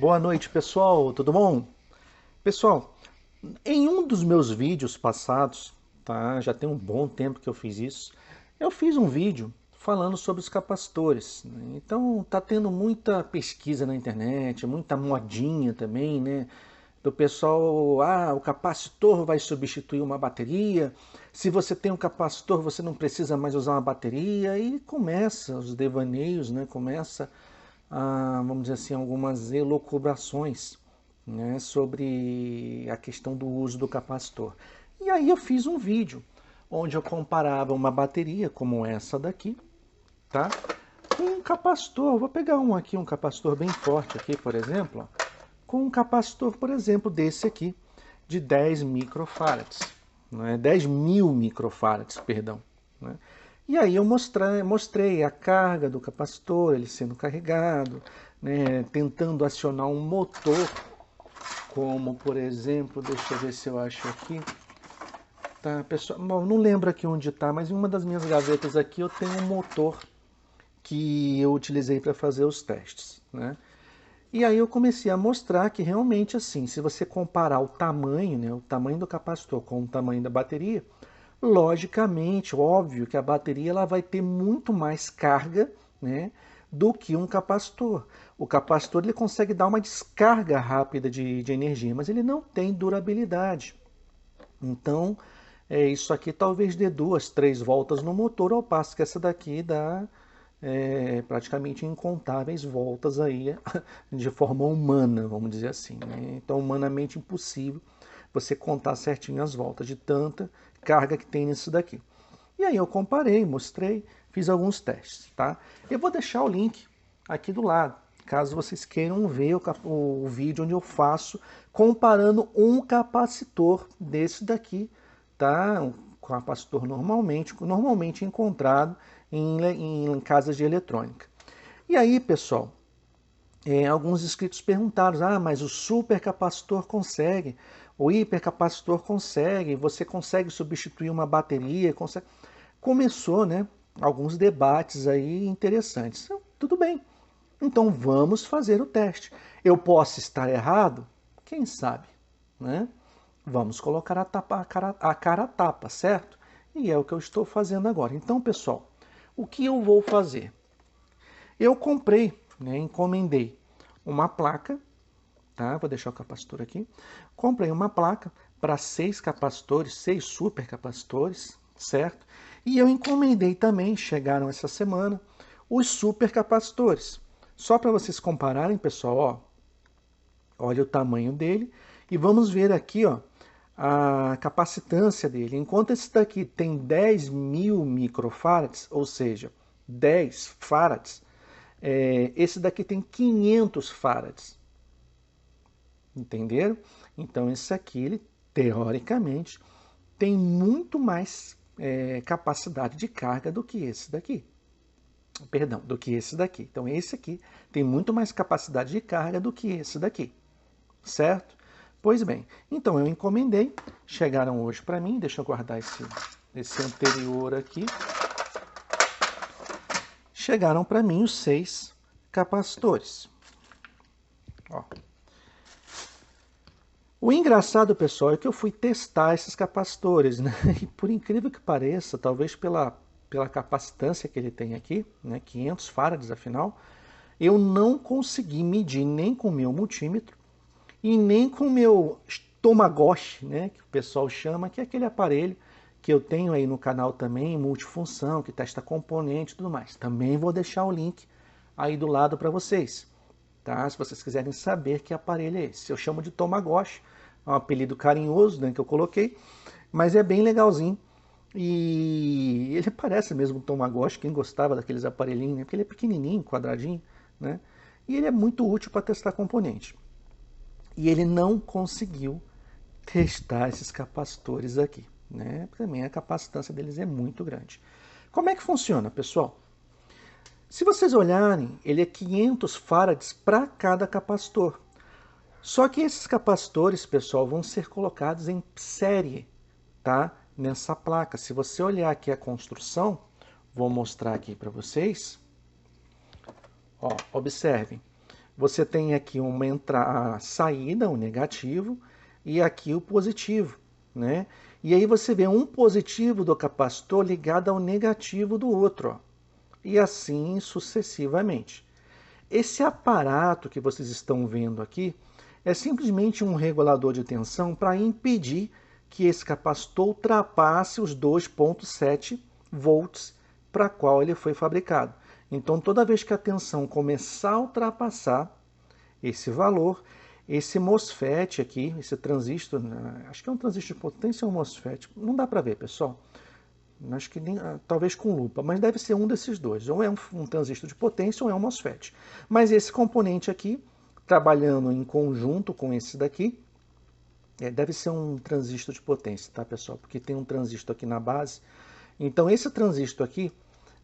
Boa noite, pessoal, tudo bom? Pessoal, em um dos meus vídeos passados, tá? Já tem um bom tempo que eu fiz isso. Eu fiz um vídeo falando sobre os capacitores, né? Então tá tendo muita pesquisa na internet, muita modinha também, né? Do pessoal, o capacitor vai substituir uma bateria. Se você tem um capacitor, você não precisa mais usar uma bateria. E começa os devaneios, né? Começa vamos dizer assim, algumas elucubrações, né, sobre a questão do uso do capacitor. E aí eu fiz um vídeo onde eu comparava uma bateria como essa daqui, tá? Com um capacitor. Vou pegar um aqui, um capacitor bem forte aqui, por exemplo, ó, com um capacitor, por exemplo, desse aqui, de 10 microfarads, né? 10.000 microfarads, perdão, né? E aí eu mostrei a carga do capacitor, ele sendo carregado, né, tentando acionar um motor, como por exemplo, deixa eu ver se eu acho aqui, tá, pessoal, bom, não lembro aqui onde está, mas em uma das minhas gavetas aqui eu tenho um motor que eu utilizei para fazer os testes, né? E aí eu comecei a mostrar que realmente assim, se você comparar o tamanho, né, o tamanho do capacitor com o tamanho da bateria, logicamente, óbvio que a bateria ela vai ter muito mais carga, né, do que um capacitor. O capacitor ele consegue dar uma descarga rápida de energia, mas ele não tem durabilidade. Então, isso aqui talvez dê 2, 3 voltas no motor, ao passo que essa daqui dá praticamente incontáveis voltas aí de forma humana, vamos dizer assim, né? Então, humanamente impossível você contar certinho as voltas de tanta carga que tem nisso daqui. E aí eu comparei, mostrei, fiz alguns testes, tá? Eu vou deixar o link aqui do lado, caso vocês queiram ver o vídeo onde eu faço comparando um capacitor desse daqui, tá? Um capacitor normalmente encontrado em casas de eletrônica. E aí, pessoal, alguns inscritos perguntaram, mas o supercapacitor consegue, o hipercapacitor consegue, você consegue substituir uma bateria, consegue... Começou, né, alguns debates aí interessantes. Tudo bem, então vamos fazer o teste. Eu posso estar errado? Quem sabe, né? Vamos colocar a cara a tapa, certo? E é o que eu estou fazendo agora. Então, pessoal, o que eu vou fazer? Eu comprei, né, encomendei uma placa, tá? Vou deixar o capacitor aqui. Comprei uma placa para 6 capacitores, 6 supercapacitores, certo? E eu encomendei também, chegaram essa semana, os supercapacitores. Só para vocês compararem, pessoal, ó, olha o tamanho dele e vamos ver aqui, ó, a capacitância dele. Enquanto esse daqui tem 10.000 microfarads, ou seja, 10 farads, esse daqui tem 500 farads. Entenderam? Então esse aqui, ele, teoricamente, tem muito mais capacidade de carga do que esse daqui. Perdão, do que esse daqui. Então esse aqui tem muito mais capacidade de carga do que esse daqui. Certo? Pois bem, então eu encomendei, chegaram hoje para mim, deixa eu guardar esse anterior aqui. Chegaram para mim os 6 capacitores. Ó. O engraçado, pessoal, é que eu fui testar esses capacitores, né? E por incrível que pareça, talvez pela capacitância que ele tem aqui, né? 500 farads afinal, eu não consegui medir nem com o meu multímetro e nem com o meu Tamagotchi, né? Que o pessoal chama, que é aquele aparelho que eu tenho aí no canal também, multifunção, que testa componente e tudo mais. Também vou deixar o link aí do lado para vocês, tá? Se vocês quiserem saber que aparelho é esse. Eu chamo de Tamagotchi, é um apelido carinhoso, né, que eu coloquei, mas é bem legalzinho. E ele parece mesmo um Tamagotchi, quem gostava daqueles aparelhinhos, né? Porque ele é pequenininho, quadradinho, né? E ele é muito útil para testar componente. E ele não conseguiu testar esses capacitores aqui, né? Também a capacitância deles é muito grande. Como é que funciona, pessoal? Se vocês olharem, ele é 500 farads para cada capacitor. Só que esses capacitores, pessoal, vão ser colocados em série, tá? Nessa placa. Se você olhar aqui a construção, vou mostrar aqui para vocês. Ó, observem. você tem aqui uma entrada, saída, o negativo, e aqui o positivo, né? E aí você vê um positivo do capacitor ligado ao negativo do outro, ó, e assim sucessivamente. Esse aparato que vocês estão vendo aqui é simplesmente um regulador de tensão para impedir que esse capacitor ultrapasse os 2,7 volts para qual ele foi fabricado. Então, toda vez que a tensão começar a ultrapassar esse valor, esse MOSFET aqui, esse transistor, acho que é um transistor de potência ou um MOSFET, não dá para ver, pessoal. Acho que nem, talvez com lupa, mas deve ser um desses dois. Ou é um transistor de potência ou é um MOSFET. Mas esse componente aqui, trabalhando em conjunto com esse daqui, deve ser um transistor de potência, tá, pessoal? Porque tem um transistor aqui na base. Então, esse transistor aqui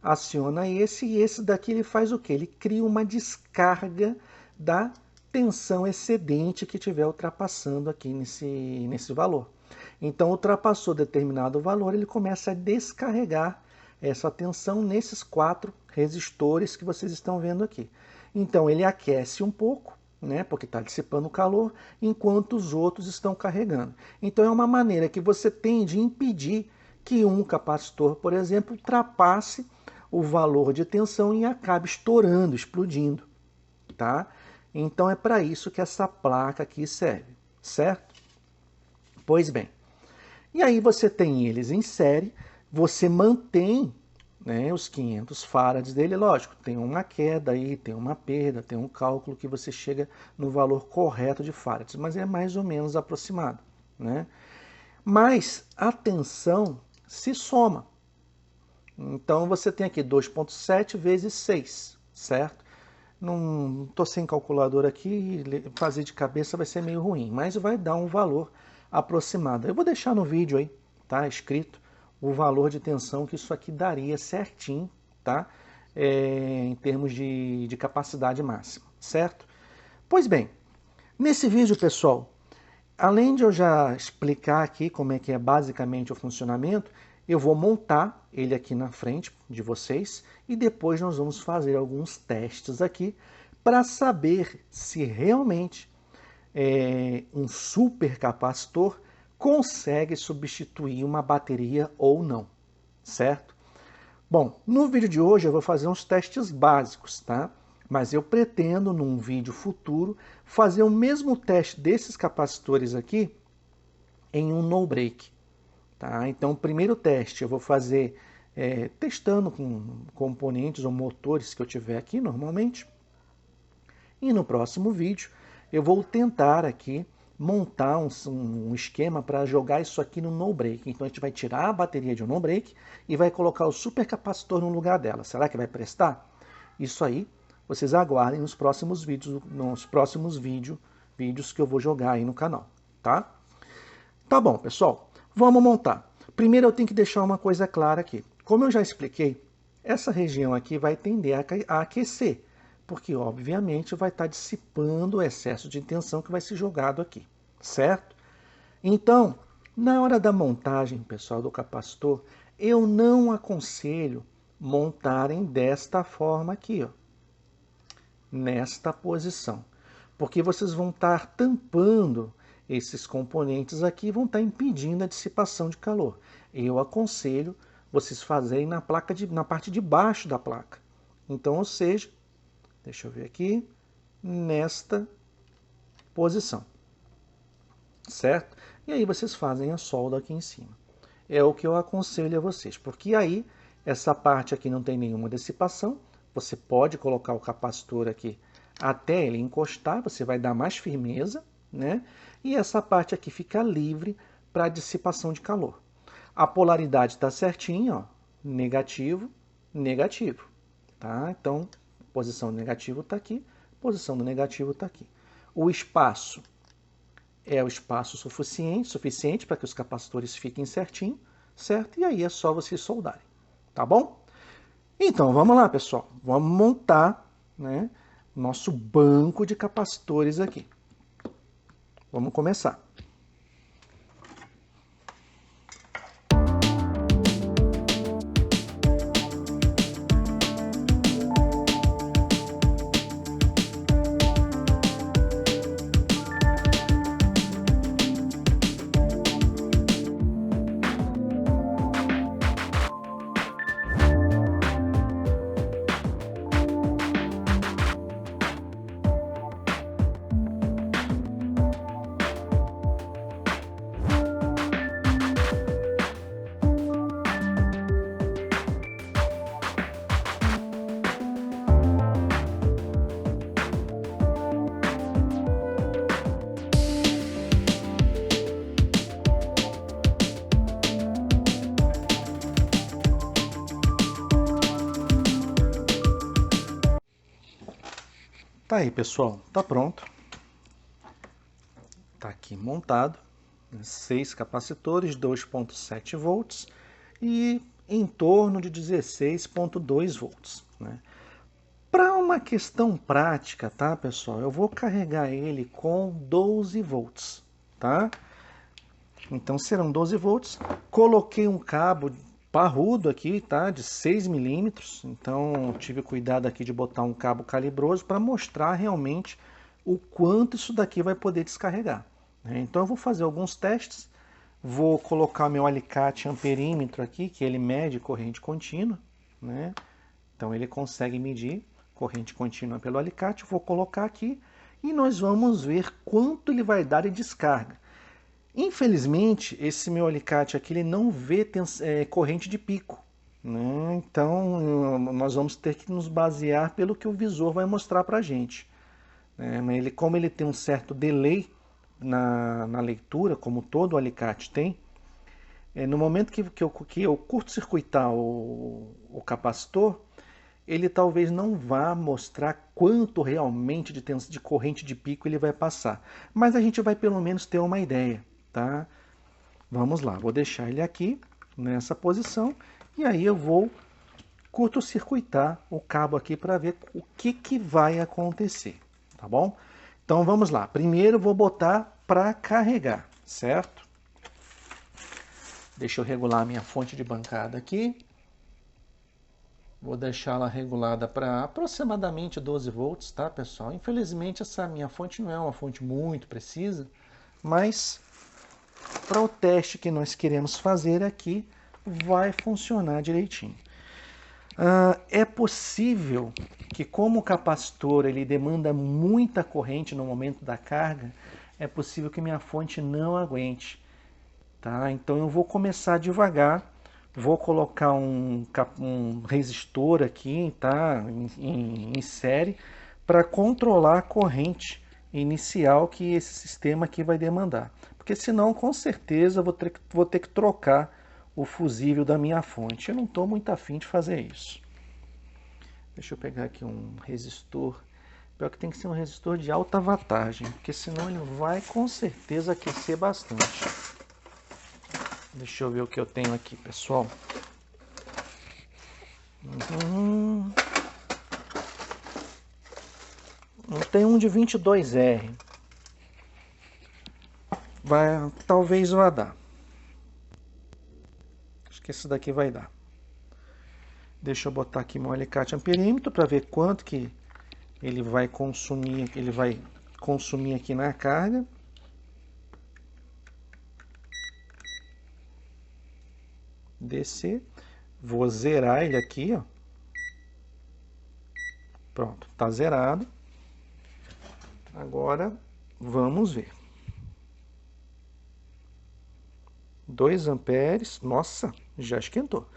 aciona esse, e esse daqui ele faz o quê? Ele cria uma descarga da tensão excedente que estiver ultrapassando aqui nesse valor. Então, ultrapassou determinado valor, ele começa a descarregar essa tensão nesses 4 resistores que vocês estão vendo aqui. Então, ele aquece um pouco, né, porque está dissipando o calor, enquanto os outros estão carregando. Então, é uma maneira que você tem de impedir que um capacitor, por exemplo, ultrapasse o valor de tensão e acabe estourando, explodindo, tá? Então, é para isso que essa placa aqui serve, certo? Pois bem, e aí você tem eles em série, você mantém, né, os 500 farads dele, lógico, tem uma queda aí, tem uma perda, tem um cálculo que você chega no valor correto de farads, mas é mais ou menos aproximado, né? Mas a tensão se soma. Então você tem aqui 2,7 vezes 6, certo? Não estou sem calculadora aqui, fazer de cabeça vai ser meio ruim, mas vai dar um valor aproximado. Eu vou deixar no vídeo aí, tá? Escrito o valor de tensão que isso aqui daria certinho, tá? Em termos de capacidade máxima, certo? Pois bem, nesse vídeo, pessoal, além de eu já explicar aqui como é que é basicamente o funcionamento, eu vou montar ele aqui na frente de vocês e depois nós vamos fazer alguns testes aqui para saber se realmente um supercapacitor consegue substituir uma bateria ou não, certo? Bom, no vídeo de hoje eu vou fazer uns testes básicos, tá? Mas eu pretendo, num vídeo futuro, fazer o mesmo teste desses capacitores aqui em um no-break. Tá? Então, o primeiro teste eu vou fazer testando com componentes ou motores que eu tiver aqui normalmente. E no próximo vídeo eu vou tentar aqui montar um esquema para jogar isso aqui no no-break. Então a gente vai tirar a bateria de um no-break e vai colocar o supercapacitor no lugar dela. Será que vai prestar? Isso aí vocês aguardem nos próximos vídeos que eu vou jogar aí no canal, tá? Tá bom, pessoal, vamos montar. Primeiro eu tenho que deixar uma coisa clara aqui. Como eu já expliquei, essa região aqui vai tender a aquecer, porque obviamente vai estar dissipando o excesso de tensão que vai ser jogado aqui, certo? Então, na hora da montagem, pessoal, do capacitor, eu não aconselho montarem desta forma aqui, ó, nesta posição, porque vocês vão estar tampando esses componentes aqui, vão estar impedindo a dissipação de calor. Eu aconselho vocês fazerem na parte de baixo da placa. Então, ou seja, deixa eu ver aqui, nesta posição, certo? E aí vocês fazem a solda aqui em cima. É o que eu aconselho a vocês, porque aí essa parte aqui não tem nenhuma dissipação, você pode colocar o capacitor aqui até ele encostar, você vai dar mais firmeza, né? E essa parte aqui fica livre para dissipação de calor. A polaridade está certinha, ó, negativo, negativo, tá? Então, posição do negativo está aqui, posição do negativo está aqui. O espaço é o espaço suficiente para que os capacitores fiquem certinho, certo? E aí é só vocês soldarem, tá bom? Então, vamos lá, pessoal. Vamos montar, né, nosso banco de capacitores aqui. Vamos começar. Tá aí, pessoal, tá pronto. Tá aqui montado, 6 capacitores, 2,7 volts e em torno de 16,2 volts, né? Para uma questão prática, tá, pessoal? Eu vou carregar ele com 12 volts, tá? Então serão 12 volts. Coloquei um cabo parrudo aqui, tá? De 6 milímetros. Então tive cuidado aqui de botar um cabo calibroso para mostrar realmente o quanto isso daqui vai poder descarregar, né? Então eu vou fazer alguns testes. Vou colocar meu alicate amperímetro aqui, que ele mede corrente contínua, né? Então ele consegue medir corrente contínua pelo alicate. Vou colocar aqui e nós vamos ver quanto ele vai dar de descarga. Infelizmente, esse meu alicate aqui ele não vê corrente de pico, né? Então nós vamos ter que nos basear pelo que o visor vai mostrar para a gente, né? Como ele tem um certo delay na leitura, como todo alicate tem, no momento que eu curto-circuitar o capacitor, ele talvez não vá mostrar quanto realmente de corrente de pico ele vai passar. Mas a gente vai pelo menos ter uma ideia, tá? Vamos lá, vou deixar ele aqui nessa posição e aí eu vou curto-circuitar o cabo aqui para ver o que vai acontecer, tá bom? Então vamos lá, primeiro vou botar para carregar, certo? Deixa eu regular a minha fonte de bancada aqui. Vou deixá-la regulada para aproximadamente 12 volts, tá, pessoal? Infelizmente essa minha fonte não é uma fonte muito precisa, mas para o teste que nós queremos fazer aqui, vai funcionar direitinho. É possível que, como o capacitor ele demanda muita corrente no momento da carga, é possível que minha fonte não aguente, tá? Então eu vou começar devagar, vou colocar um resistor aqui, tá? Em série, para controlar a corrente inicial que esse sistema aqui vai demandar. Porque senão, com certeza, vou ter que trocar o fusível da minha fonte. Eu não estou muito afim de fazer isso. Deixa eu pegar aqui um resistor. Pior que tem que ser um resistor de alta wattagem, porque senão ele vai com certeza aquecer bastante. Deixa eu ver o que eu tenho aqui, pessoal. Tem um de 22R. Talvez vá dar. Acho que esse daqui vai dar. Deixa eu botar aqui meu alicate amperímetro para ver quanto que ele vai consumir aqui na carga. Descer. Vou zerar ele aqui, ó. Pronto, tá zerado. Agora vamos ver. 2 amperes. Nossa, já esquentou.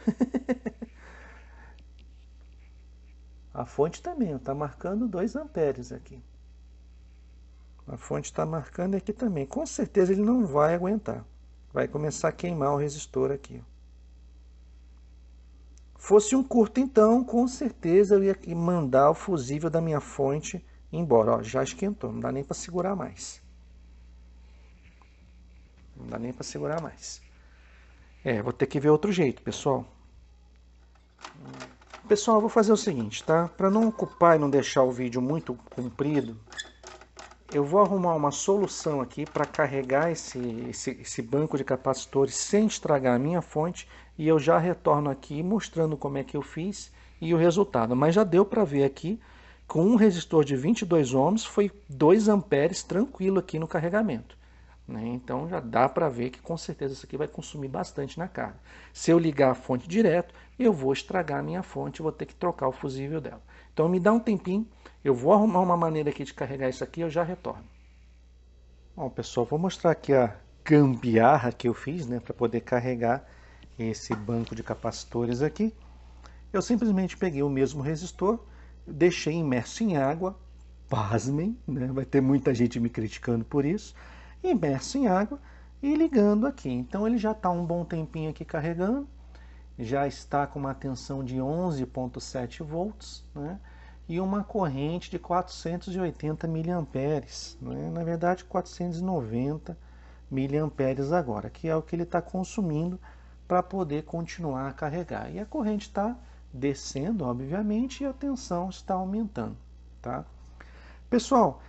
A fonte também está marcando 2 amperes aqui. A fonte está marcando aqui também. Com certeza ele não vai aguentar. Vai começar a queimar o resistor aqui. Fosse um curto, então, com certeza eu ia mandar o fusível da minha fonte embora. Ó, já esquentou, não dá nem para segurar mais. Não dá nem para segurar mais. Vou ter que ver outro jeito, pessoal. Pessoal, eu vou fazer o seguinte, tá? Para não ocupar e não deixar o vídeo muito comprido, eu vou arrumar uma solução aqui para carregar esse banco de capacitores sem estragar a minha fonte e eu já retorno aqui mostrando como é que eu fiz e o resultado. Mas já deu para ver aqui, com um resistor de 22 ohms, foi 2 amperes tranquilo aqui no carregamento, né? Então já dá para ver que com certeza isso aqui vai consumir bastante na carga. Se eu ligar a fonte direto, eu vou estragar a minha fonte, vou ter que trocar o fusível dela. Então me dá um tempinho, eu vou arrumar uma maneira aqui de carregar isso aqui e eu já retorno. Bom, pessoal, vou mostrar aqui a gambiarra que eu fiz, né, para poder carregar esse banco de capacitores aqui. Eu simplesmente peguei o mesmo resistor, deixei imerso em água, pasmem, né, vai ter muita gente me criticando por isso, imerso em água e ligando aqui. Então ele já está um bom tempinho aqui carregando, já está com uma tensão de 11,7 volts, né? e uma corrente de 480 miliamperes, né? Na verdade 490 miliamperes agora, que é o que ele está consumindo para poder continuar a carregar. E a corrente está descendo, obviamente, e a tensão está aumentando, tá? Pessoal,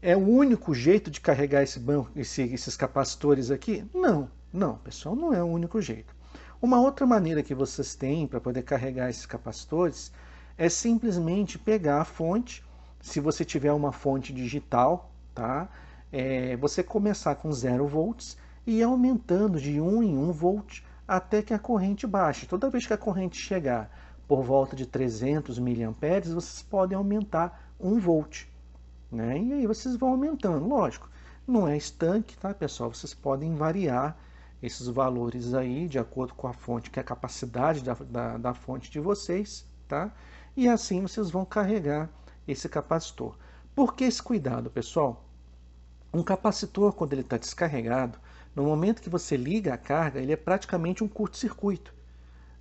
é o único jeito de carregar esses capacitores aqui? Não, não, pessoal, não é o único jeito. Uma outra maneira que vocês têm para poder carregar esses capacitores é simplesmente pegar a fonte, se você tiver uma fonte digital, tá? Você começar com 0 volts e ir aumentando de 1 em 1 volt até que a corrente baixe. Toda vez que a corrente chegar por volta de 300 miliamperes, vocês podem aumentar 1 volt, né? E aí vocês vão aumentando, lógico. Não é estanque, tá, pessoal? Vocês podem variar esses valores aí de acordo com a fonte, que é a capacidade da fonte de vocês, tá? E assim vocês vão carregar esse capacitor. Por que esse cuidado, pessoal? Um capacitor, quando ele está descarregado, no momento que você liga a carga, ele é praticamente um curto-circuito,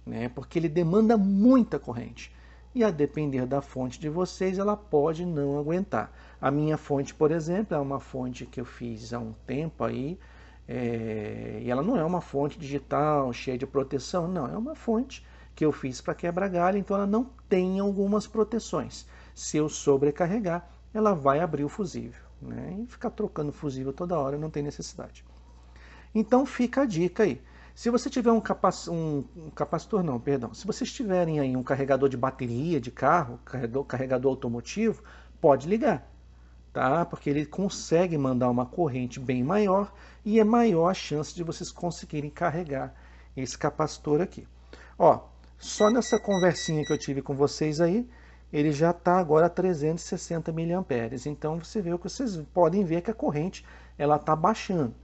né? Porque ele demanda muita corrente. E a depender da fonte de vocês, ela pode não aguentar. A minha fonte, por exemplo, é uma fonte que eu fiz há um tempo aí, e ela não é uma fonte digital, cheia de proteção, não, é uma fonte que eu fiz para quebra-galho, então ela não tem algumas proteções. Se eu sobrecarregar, ela vai abrir o fusível, né? E ficar trocando fusível toda hora não tem necessidade. Então fica a dica aí. Se você tiver um capacitor, não, perdão. Se vocês tiverem aí um carregador de bateria de carro, carregador automotivo, pode ligar, tá? Porque ele consegue mandar uma corrente bem maior e é maior a chance de vocês conseguirem carregar esse capacitor aqui. Ó, só nessa conversinha que eu tive com vocês aí, ele já está agora a 360 miliamperes. Então você vê o que vocês podem ver que a corrente ela está baixando.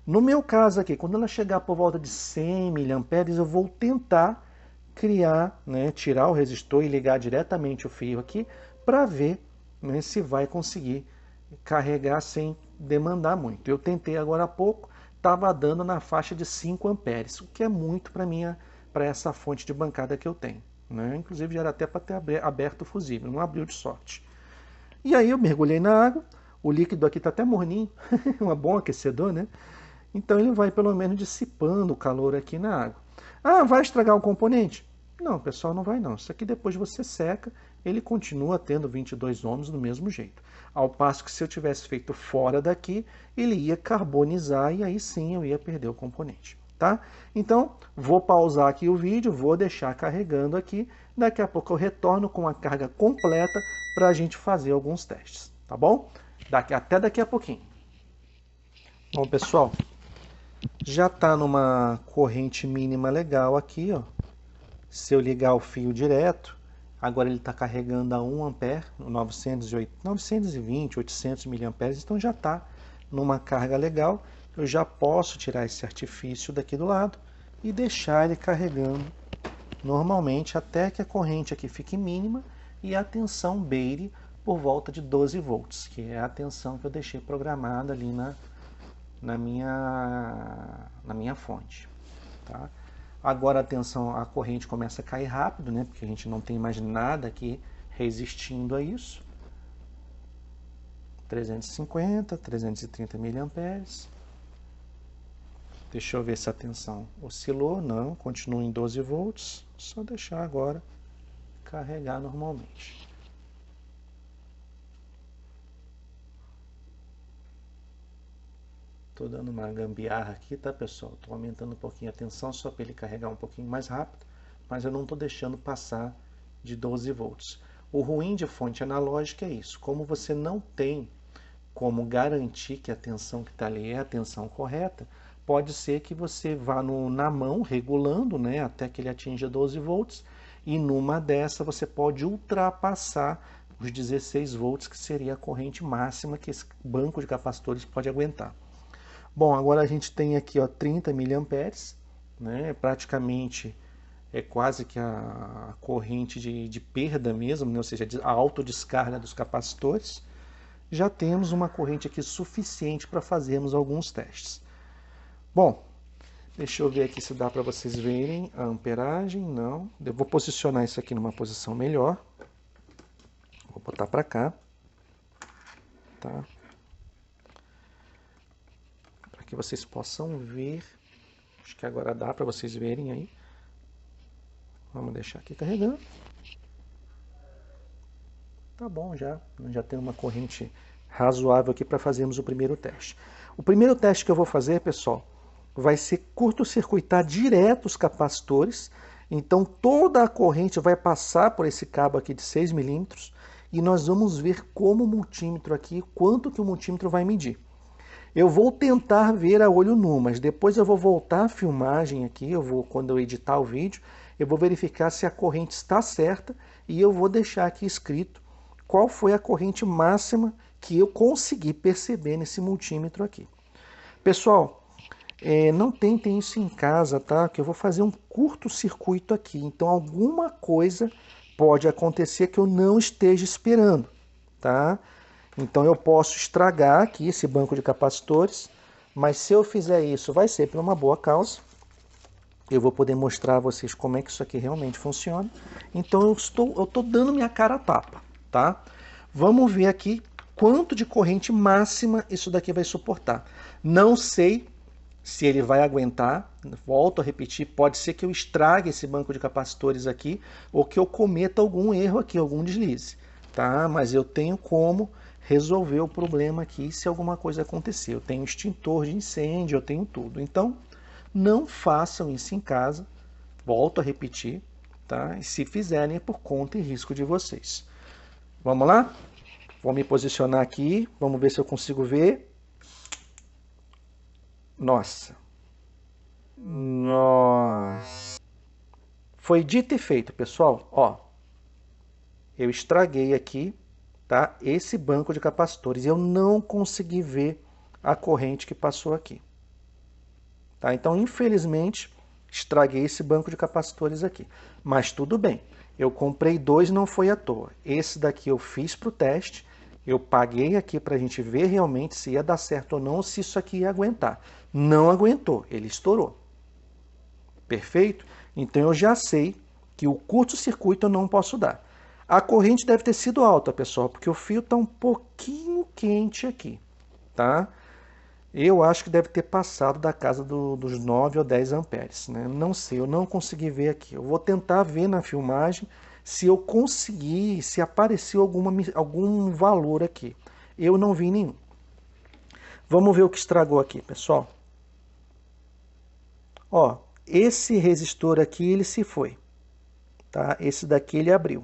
No meu caso aqui, quando ela chegar por volta de 100 miliamperes, eu vou tentar criar, né, tirar o resistor e ligar diretamente o fio aqui para ver, né, se vai conseguir carregar sem demandar muito. Eu tentei agora há pouco, estava dando na faixa de 5 amperes, o que é muito para essa fonte de bancada que eu tenho, né? Inclusive já era até para ter aberto o fusível, não abriu de sorte. E aí eu mergulhei na água, o líquido aqui está até morninho, um bom aquecedor, né? Então ele vai pelo menos dissipando o calor aqui na água. Ah, vai estragar o componente? Não, pessoal, não vai não. Isso aqui depois você seca, ele continua tendo 22 ohms do mesmo jeito. Ao passo que se eu tivesse feito fora daqui, ele ia carbonizar e aí sim eu ia perder o componente, tá? Então, vou pausar aqui o vídeo, vou deixar carregando aqui. Daqui a pouco eu retorno com a carga completa para a gente fazer alguns testes, tá bom? Até daqui a pouquinho. Bom, pessoal, já está numa corrente mínima legal aqui, ó. Se eu ligar o fio direto, agora ele está carregando a 1 ampere, 920, 800 miliamperes, então já está numa carga legal. Eu já posso tirar esse artifício daqui do lado e deixar ele carregando normalmente até que a corrente aqui fique mínima e a tensão beire por volta de 12 volts, que é a tensão que eu deixei programada ali na minha fonte, tá? Agora a corrente começa a cair rápido, né? Porque a gente não tem mais nada aqui resistindo a isso. 350, 330 miliamperes. Deixa eu ver se a tensão oscilou. Não, continua em 12 volts. Só deixar agora carregar normalmente. Estou dando uma gambiarra aqui, tá, pessoal? Estou aumentando um pouquinho a tensão só para ele carregar um pouquinho mais rápido, mas eu não estou deixando passar de 12 volts. O ruim de fonte analógica é isso. Como você não tem como garantir que a tensão que está ali é a tensão correta, pode ser que você vá na mão regulando, né, até que ele atinja 12 volts, e numa dessa você pode ultrapassar os 16 volts, que seria a corrente máxima que esse banco de capacitores pode aguentar. Bom, agora a gente tem aqui, ó, 30 miliamperes, né? Praticamente é quase que a corrente de perda mesmo, né? Ou seja, a autodescarga dos capacitores. Já temos uma corrente aqui suficiente para fazermos alguns testes. Bom, deixa eu ver aqui se dá para vocês verem a amperagem. Não, eu vou posicionar isso aqui numa posição melhor. botar para cá, tá? Para que vocês possam ver. Acho que agora dá para vocês verem aí. Vamos deixar aqui carregando. Tá bom já tem uma corrente razoável aqui para fazermos o primeiro teste. O primeiro teste que eu vou fazer, pessoal, vai ser curto-circuitar direto os capacitores. Então toda a corrente vai passar por esse cabo aqui de 6 milímetros e nós vamos ver como o multímetro aqui, quanto que o multímetro vai medir. Eu vou tentar ver a olho nu, mas depois eu vou voltar a filmagem aqui, quando eu editar o vídeo, eu vou verificar se a corrente está certa e eu vou deixar aqui escrito qual foi a corrente máxima que eu consegui perceber nesse multímetro aqui. Pessoal, não tentem isso em casa, tá? Que eu vou fazer um curto-circuito aqui, então alguma coisa pode acontecer que eu não esteja esperando, tá? Então eu posso estragar aqui esse banco de capacitores, mas se eu fizer isso vai ser por uma boa causa. Eu vou poder mostrar a vocês como é que isso aqui realmente funciona. Então eu estou dando minha cara a tapa, tá? Vamos ver aqui quanto de corrente máxima isso daqui vai suportar. Não sei se ele vai aguentar, volto a repetir, pode ser que eu estrague esse banco de capacitores aqui ou que eu cometa algum erro aqui, algum deslize, tá? Mas eu tenho como resolver o problema aqui se alguma coisa acontecer. Eu tenho extintor de incêndio, eu tenho tudo. Então, não façam isso em casa, volto a repetir, tá? E se fizerem é por conta e risco de vocês. Vamos lá? Vou me posicionar aqui, vamos ver se eu consigo ver. Nossa. Foi dito e feito, pessoal. Ó, eu estraguei aqui, tá? Esse banco de capacitores. Eu não consegui ver a corrente que passou aqui. Tá? Então, infelizmente, estraguei esse banco de capacitores aqui. Mas tudo bem. Eu comprei 2, não foi à toa. Esse daqui eu fiz para o teste. Eu paguei aqui para a gente ver realmente se ia dar certo ou não, se isso aqui ia aguentar. Não aguentou, ele estourou. Perfeito? Então eu já sei que o curto-circuito eu não posso dar. A corrente deve ter sido alta, pessoal, porque o fio está um pouquinho quente aqui, tá? Eu acho que deve ter passado da casa dos 9 ou 10 amperes, né? Não sei, eu não consegui ver aqui. Eu vou tentar ver na filmagem se eu conseguir, se apareceu algum valor aqui. Eu não vi nenhum. Vamos ver o que estragou aqui, pessoal. Ó, esse resistor aqui, ele se foi, tá? Esse daqui ele abriu.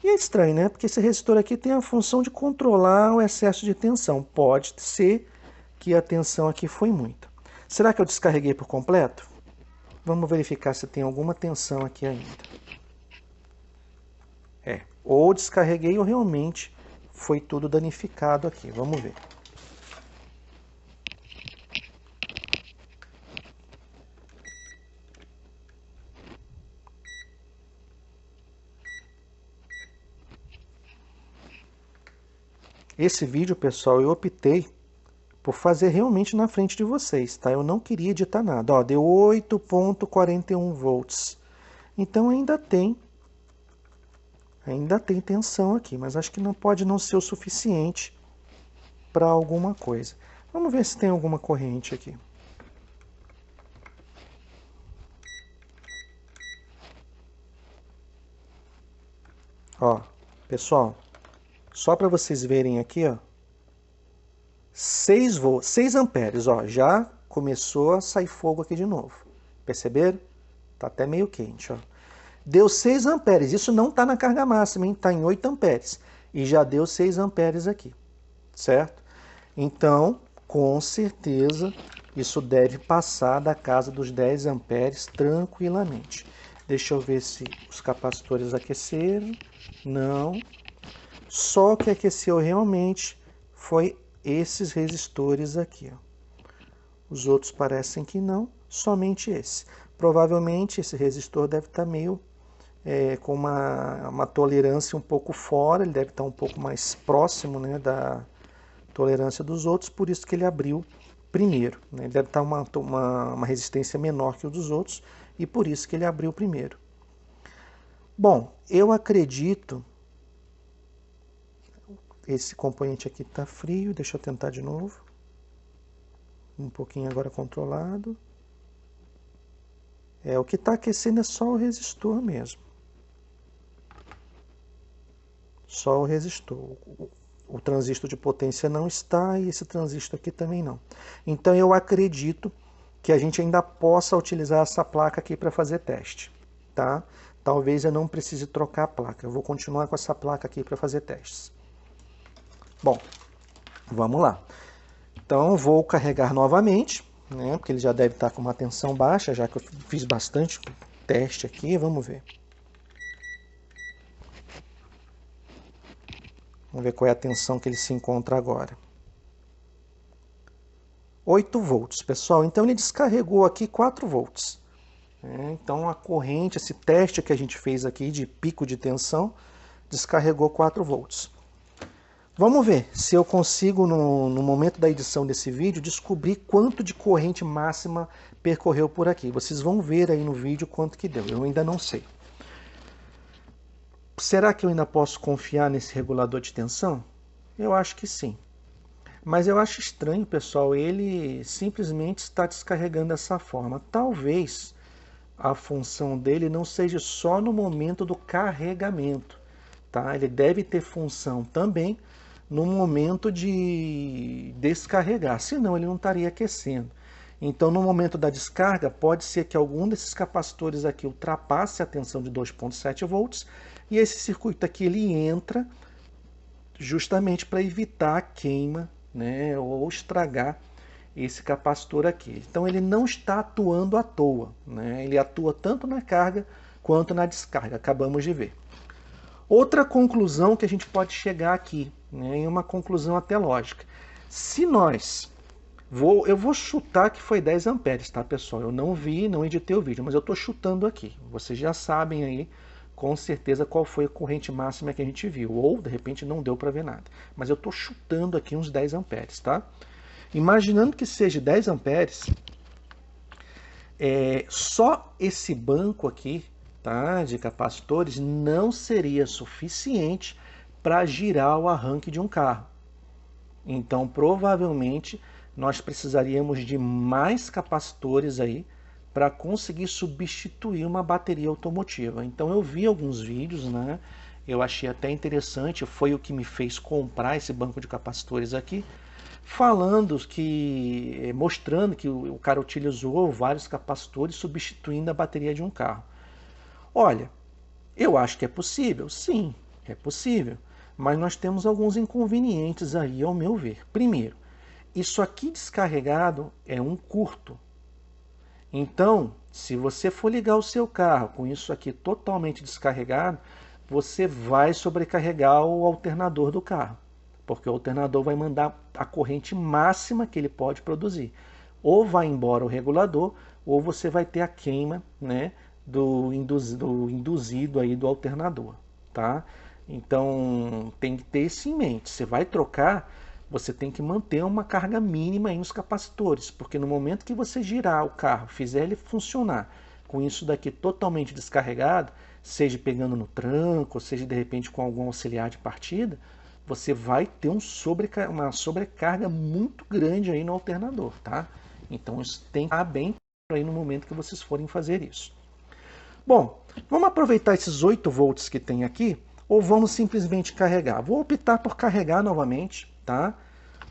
E é estranho, né? Porque esse resistor aqui tem a função de controlar o excesso de tensão. Pode ser que a tensão aqui foi muita. Será que eu descarreguei por completo? Vamos verificar se tem alguma tensão aqui ainda. Ou descarreguei ou realmente foi tudo danificado aqui. Vamos ver. Esse vídeo, pessoal, eu optei por fazer realmente na frente de vocês, tá? Eu não queria editar nada. Ó, deu 8,41 volts. Então ainda tem tensão aqui, mas acho que não pode não ser o suficiente para alguma coisa. Vamos ver se tem alguma corrente aqui. Ó, pessoal, só para vocês verem aqui, ó, 6 amperes, ó, já começou a sair fogo aqui de novo. Perceberam? Tá até meio quente, ó. Deu 6 amperes, isso não está na carga máxima, hein? Está em 8 amperes. E já deu 6 amperes aqui, certo? Então, com certeza, isso deve passar da casa dos 10 amperes tranquilamente. Deixa eu ver se os capacitores aqueceram. Não. Só o que aqueceu realmente foi esses resistores aqui, ó. Os outros parecem que não, somente esse. Provavelmente esse resistor deve estar meio com uma tolerância um pouco fora, ele deve estar um pouco mais próximo, né, da tolerância dos outros, por isso que ele abriu primeiro, né? Ele deve estar uma resistência menor que o dos outros e por isso que ele abriu primeiro. Bom, eu acredito... Esse componente aqui está frio, deixa eu tentar de novo. Um pouquinho agora controlado. O que está aquecendo é só o resistor mesmo. Só o resistor. O transistor de potência não está e esse transistor aqui também não. Então eu acredito que a gente ainda possa utilizar essa placa aqui para fazer teste, tá? Talvez eu não precise trocar a placa. Eu vou continuar com essa placa aqui para fazer testes. Bom, vamos lá. Então vou carregar novamente, né? Porque ele já deve estar com uma tensão baixa, já que eu fiz bastante teste aqui. Vamos ver. Vamos ver qual é a tensão que ele se encontra agora. 8 volts, pessoal. Então ele descarregou aqui 4 volts. Então a corrente, esse teste que a gente fez aqui de pico de tensão, descarregou 4 volts. Vamos ver se eu consigo, no momento da edição desse vídeo, descobrir quanto de corrente máxima percorreu por aqui. Vocês vão ver aí no vídeo quanto que deu. Eu ainda não sei. Será que eu ainda posso confiar nesse regulador de tensão? Eu acho que sim. Mas eu acho estranho, pessoal, ele simplesmente está descarregando dessa forma. Talvez a função dele não seja só no momento do carregamento, tá? Ele deve ter função também no momento de descarregar, senão ele não estaria aquecendo. Então, no momento da descarga, pode ser que algum desses capacitores aqui ultrapasse a tensão de 2,7 volts e esse circuito aqui ele entra justamente para evitar a queima, né, ou estragar esse capacitor aqui. Então ele não está atuando à toa, né? Ele atua tanto na carga quanto na descarga, acabamos de ver. Outra conclusão que a gente pode chegar aqui, né, em uma conclusão até lógica. Se nós... eu vou chutar que foi 10 amperes, tá, pessoal? Eu não vi, não editei o vídeo, mas eu estou chutando aqui. Vocês já sabem aí, com certeza, qual foi a corrente máxima que a gente viu. Ou, de repente, não deu para ver nada. Mas eu estou chutando aqui uns 10 amperes, tá? Imaginando que seja 10 amperes, só esse banco aqui, tá, de capacitores não seria suficiente para girar o arranque de um carro. Então, provavelmente, nós precisaríamos de mais capacitores aí para conseguir substituir uma bateria automotiva. Então, eu vi alguns vídeos, né? Eu achei até interessante, foi o que me fez comprar esse banco de capacitores aqui, mostrando que o cara utilizou vários capacitores substituindo a bateria de um carro. Olha, eu acho que é possível, sim, é possível, mas nós temos alguns inconvenientes aí, ao meu ver. Primeiro, isso aqui descarregado é um curto. Então, se você for ligar o seu carro com isso aqui totalmente descarregado, você vai sobrecarregar o alternador do carro, porque o alternador vai mandar a corrente máxima que ele pode produzir. Ou vai embora o regulador, ou você vai ter a queima, né, do induzido aí do alternador, tá? Então tem que ter isso em mente. Você vai trocar, você tem que manter uma carga mínima aí nos capacitores, porque no momento que você girar o carro, fizer ele funcionar com isso daqui totalmente descarregado, seja pegando no tranco, seja de repente com algum auxiliar de partida, você vai ter uma sobrecarga muito grande aí no alternador, tá? Então isso tem que estar bem aí no momento que vocês forem fazer isso. Bom, vamos aproveitar esses 8 volts que tem aqui, ou vamos simplesmente carregar? Vou optar por carregar novamente, tá?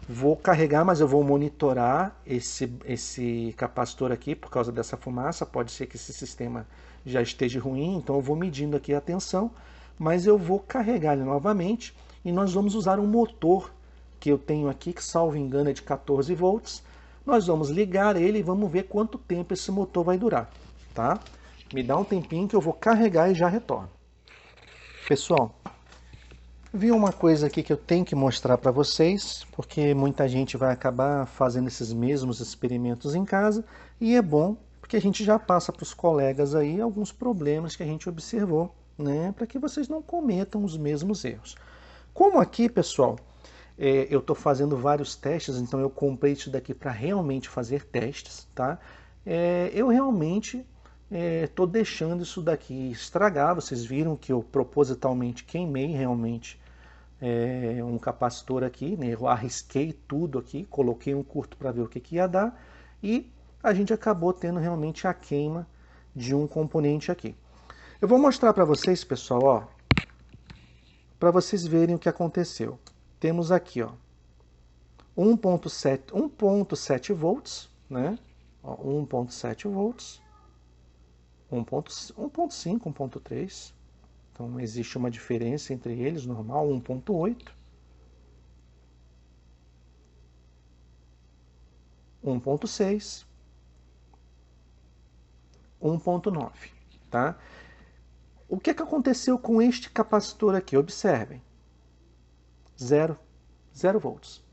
Vou carregar, mas eu vou monitorar esse capacitor aqui por causa dessa fumaça. Pode ser que esse sistema já esteja ruim, então eu vou medindo aqui a tensão, mas eu vou carregar ele novamente e nós vamos usar um motor que eu tenho aqui, que salvo engano é de 14 volts. Nós vamos ligar ele e vamos ver quanto tempo esse motor vai durar, tá? Me dá um tempinho que eu vou carregar e já retorno. Pessoal, vi uma coisa aqui que eu tenho que mostrar para vocês, porque muita gente vai acabar fazendo esses mesmos experimentos em casa, e é bom porque a gente já passa para os colegas aí alguns problemas que a gente observou, né, para que vocês não cometam os mesmos erros. Como aqui, pessoal, eu estou fazendo vários testes, então eu comprei isso daqui para realmente fazer testes, tá? Eu realmente estou deixando isso daqui estragar. Vocês viram que eu propositalmente queimei realmente um capacitor aqui, né? Eu arrisquei tudo aqui, coloquei um curto para ver o que ia dar e a gente acabou tendo realmente a queima de um componente aqui. Eu vou mostrar para vocês, pessoal, ó, para vocês verem o que aconteceu. Temos aqui, ó, 1.7 volts, né? 1.7 volts, 1.5, 1.3. Então existe uma diferença entre eles, normal, 1.8, 1.6, 1.9, tá? O que aconteceu com este capacitor aqui? Observem. 0 volts.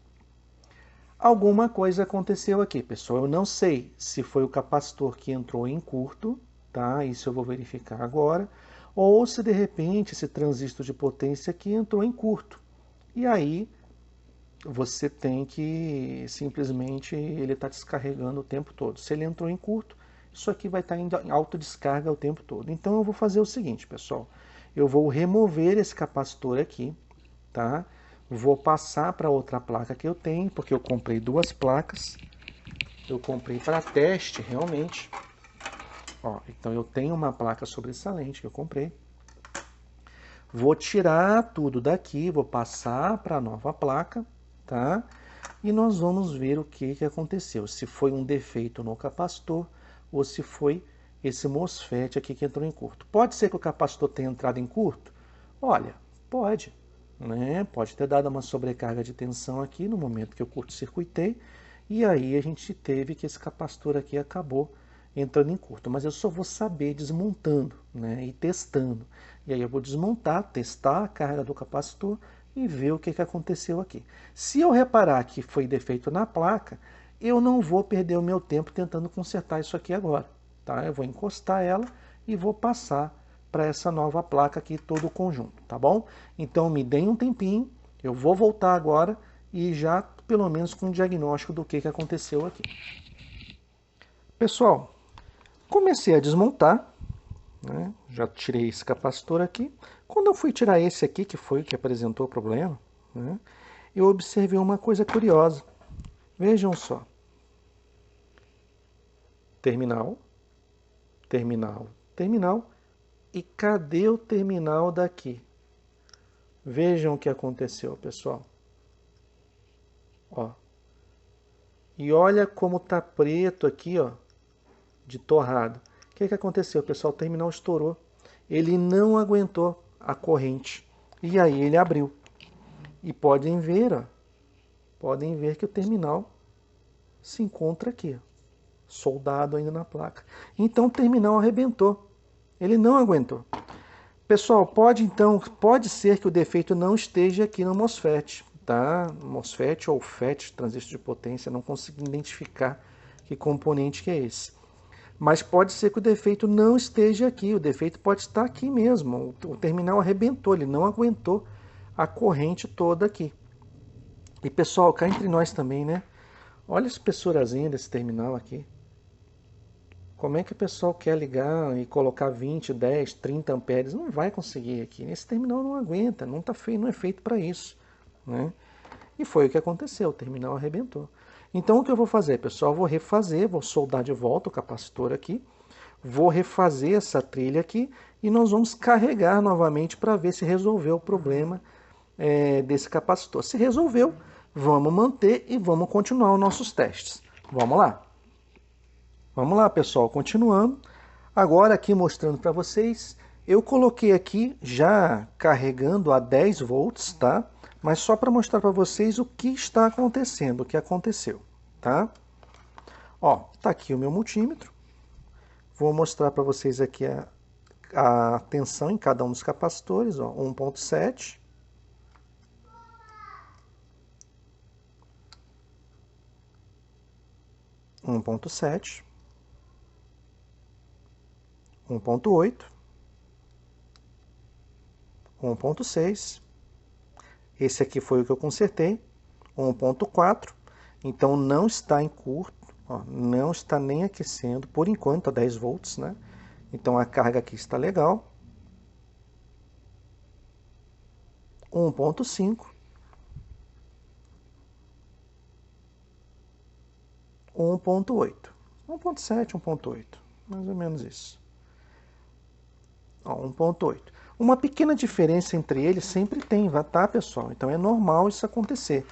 Alguma coisa aconteceu aqui, pessoal. Eu não sei se foi o capacitor que entrou em curto, tá? Isso eu vou verificar agora. Ou se de repente esse transistor de potência aqui entrou em curto. E aí você tem que simplesmente ele está descarregando o tempo todo. Se ele entrou em curto, isso aqui vai estar indo em autodescarga o tempo todo. Então eu vou fazer o seguinte, pessoal. Eu vou remover esse capacitor aqui, tá? Vou passar para outra placa que eu tenho, porque eu comprei duas placas. Eu comprei para teste, realmente. Ó, então eu tenho uma placa sobressalente que eu comprei. Vou tirar tudo daqui, vou passar para a nova placa, tá? E nós vamos ver o que aconteceu. Se foi um defeito no capacitor ou se foi esse MOSFET aqui que entrou em curto. Pode ser que o capacitor tenha entrado em curto? Olha, pode. Né? Pode ter dado uma sobrecarga de tensão aqui no momento que eu curto-circuitei, e aí a gente teve que esse capacitor aqui acabou entrando em curto. Mas eu só vou saber desmontando, né? E testando. E aí eu vou desmontar, testar a carga do capacitor e ver o que aconteceu aqui. Se eu reparar que foi defeito na placa, eu não vou perder o meu tempo tentando consertar isso aqui agora. Tá? Eu vou encostar ela e vou passar para essa nova placa aqui, todo o conjunto, tá bom? Então me deem um tempinho, eu vou voltar agora e já pelo menos com um diagnóstico do que aconteceu aqui. Pessoal, comecei a desmontar, né? Já tirei esse capacitor aqui. Quando eu fui tirar esse aqui, que foi o que apresentou o problema, né? Eu observei uma coisa curiosa. Vejam só. Terminal, terminal, terminal. E cadê o terminal daqui? Vejam o que aconteceu, pessoal. Ó. E olha como tá preto aqui, ó, de torrado. O que aconteceu, pessoal? O terminal estourou. Ele não aguentou a corrente. E aí ele abriu. E podem ver, ó, podem ver que o terminal se encontra aqui, ó, soldado ainda na placa. Então o terminal arrebentou. Ele não aguentou. Pessoal, pode ser que o defeito não esteja aqui no MOSFET, tá? MOSFET ou FET, transistor de potência, não consegui identificar que componente que é esse. Mas pode ser que o defeito não esteja aqui, o defeito pode estar aqui mesmo. O terminal arrebentou, ele não aguentou a corrente toda aqui. E pessoal, cá entre nós também, né? Olha a espessurazinha desse terminal aqui. Como é que o pessoal quer ligar e colocar 20, 10, 30 amperes? Não vai conseguir aqui. Esse terminal não aguenta, não é feito para isso, né? E foi o que aconteceu, o terminal arrebentou. Então o que eu vou fazer, pessoal? Eu vou refazer, vou soldar de volta o capacitor aqui, vou refazer essa trilha aqui e nós vamos carregar novamente para ver se resolveu o problema desse capacitor. Se resolveu, vamos manter e vamos continuar os nossos testes. Vamos lá. Vamos lá, pessoal, continuando. Agora aqui mostrando para vocês, eu coloquei aqui já carregando a 10 volts, tá? Mas só para mostrar para vocês o que está acontecendo, o que aconteceu, tá? Ó, tá aqui o meu multímetro. Vou mostrar para vocês aqui a tensão em cada um dos capacitores, ó, 1.7. 1.7. 1.8, 1.6, esse aqui foi o que eu consertei, 1.4, então não está em curto, ó, não está nem aquecendo, por enquanto a 10 volts, né? Então a carga aqui está legal. 1.5, 1.8, 1.7, 1.8, mais ou menos isso. Ó, 1.8. Uma pequena diferença entre eles sempre tem, tá, pessoal? Então é normal isso acontecer.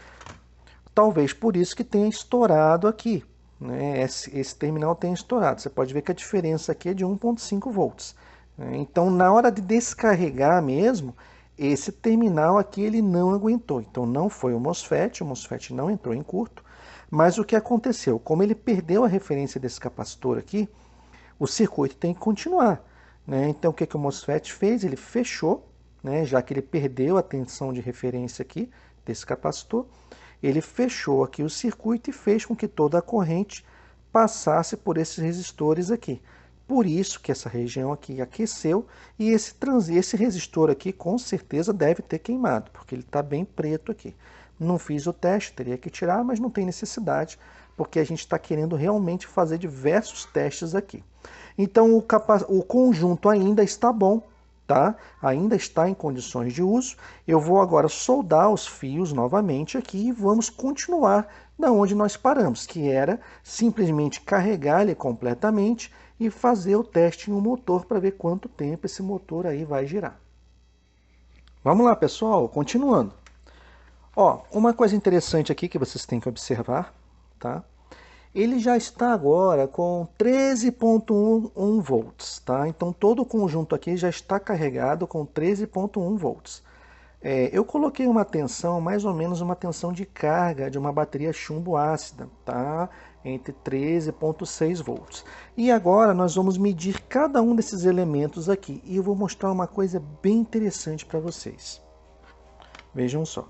Talvez por isso que tenha estourado aqui, né? Esse terminal tenha estourado. Você pode ver que a diferença aqui é de 1.5 volts. Né? Então, na hora de descarregar mesmo, esse terminal aqui ele não aguentou. Então, não foi o MOSFET não entrou em curto. Mas o que aconteceu? Como ele perdeu a referência desse capacitor aqui, o circuito tem que continuar. Né? Então, o que, que o MOSFET fez? Ele fechou, né? Já que ele perdeu a tensão de referência aqui desse capacitor, ele fechou aqui o circuito e fez com que toda a corrente passasse por esses resistores aqui. Por isso que essa região aqui aqueceu e esse resistor aqui com certeza deve ter queimado, porque ele está bem preto aqui. Não fiz o teste, teria que tirar, mas não tem necessidade, porque a gente está querendo realmente fazer diversos testes aqui. Então o conjunto ainda está bom, tá? Ainda está em condições de uso. Eu vou agora soldar os fios novamente aqui e vamos continuar da onde nós paramos, que era simplesmente carregar ele completamente e fazer o teste no motor para ver quanto tempo esse motor aí vai girar. Vamos lá, pessoal, continuando. Ó, uma coisa interessante aqui que vocês têm que observar, tá? Ele já está agora com 13.1 volts, tá? Então todo o conjunto aqui já está carregado com 13.1 volts. Eu coloquei uma tensão, mais ou menos uma tensão de carga de uma bateria chumbo ácida, tá? Entre 13.6 volts. E agora nós vamos medir cada um desses elementos aqui. E eu vou mostrar uma coisa bem interessante para vocês. Vejam só.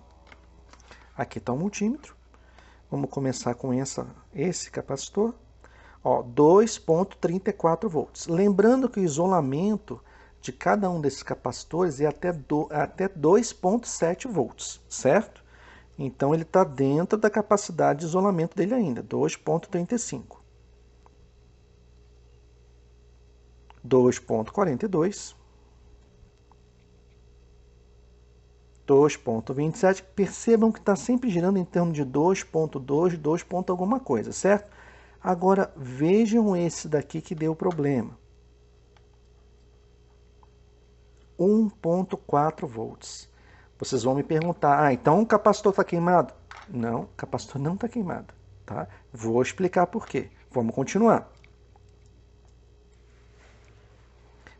Aqui está o multímetro. Vamos começar com esse capacitor. 2.34 volts. Lembrando que o isolamento de cada um desses capacitores é até 2.7 volts, certo? Então ele está dentro da capacidade de isolamento dele ainda, 2.35. 2.42. 2.27, percebam que está sempre girando em torno de 2.2, 2 ponto alguma coisa, certo? Agora vejam esse daqui que deu problema. 1.4 volts. Vocês vão me perguntar, então o capacitor está queimado? Não, o capacitor não está queimado, tá? Vou explicar por quê. Vamos continuar.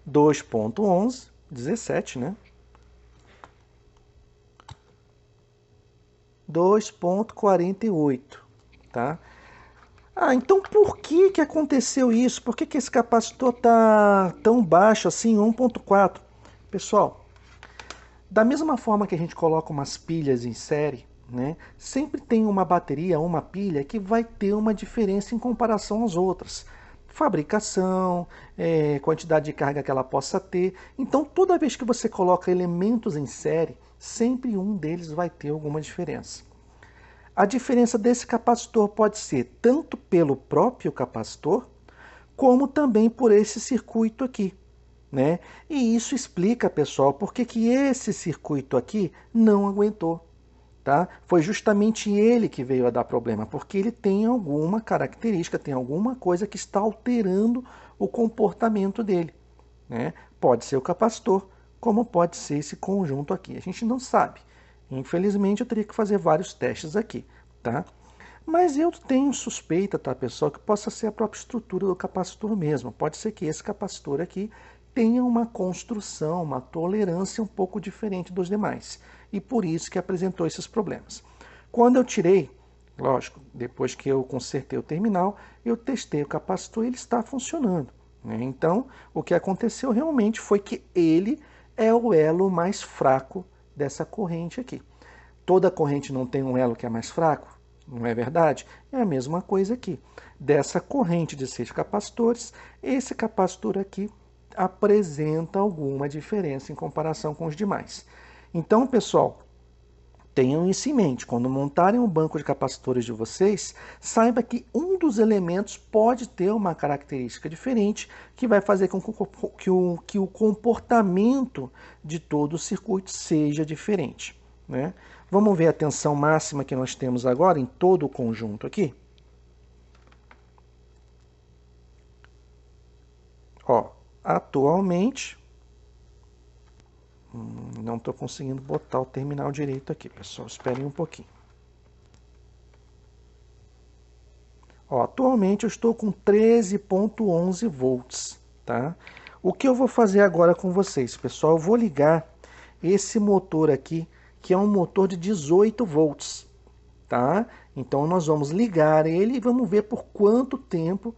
2.11, 17, né? 2.48, tá? Então por que aconteceu isso? Por que esse capacitor tá tão baixo assim, 1.4? Pessoal, da mesma forma que a gente coloca umas pilhas em série, né? Sempre tem uma bateria, uma pilha que vai ter uma diferença em comparação às outras. Fabricação, quantidade de carga que ela possa ter. Então toda vez que você coloca elementos em série, sempre um deles vai ter alguma diferença. A diferença desse capacitor pode ser tanto pelo próprio capacitor, como também por esse circuito aqui, né? E isso explica, pessoal, por que esse circuito aqui não aguentou, tá? Foi justamente ele que veio a dar problema, porque ele tem alguma característica, tem alguma coisa que está alterando o comportamento dele, né? Pode ser o capacitor, como pode ser esse conjunto aqui. A gente não sabe. Infelizmente, eu teria que fazer vários testes aqui, tá? Mas eu tenho suspeita, tá, pessoal, que possa ser a própria estrutura do capacitor mesmo. Pode ser que esse capacitor aqui tenha uma construção, uma tolerância um pouco diferente dos demais. E por isso que apresentou esses problemas. Quando eu tirei, lógico, depois que eu consertei o terminal, eu testei o capacitor e ele está funcionando, né? Então, o que aconteceu realmente foi que ele é o elo mais fraco dessa corrente aqui. Toda corrente não tem um elo que é mais fraco? Não é verdade? É a mesma coisa aqui. Dessa corrente de 6 capacitores, esse capacitor aqui apresenta alguma diferença em comparação com os demais. Então, pessoal, Tenham isso em mente, quando montarem um banco de capacitores de vocês, saiba que um dos elementos pode ter uma característica diferente que vai fazer com que o comportamento de todo o circuito seja diferente, né? Vamos ver a tensão máxima que nós temos agora em todo o conjunto aqui? Ó, atualmente, não estou conseguindo botar o terminal direito aqui, pessoal. Esperem um pouquinho. Ó, atualmente eu estou com 13,11 volts, tá? O que eu vou fazer agora com vocês, pessoal? Eu vou ligar esse motor aqui, que é um motor de 18 volts, tá? Então nós vamos ligar ele e vamos ver por quanto tempo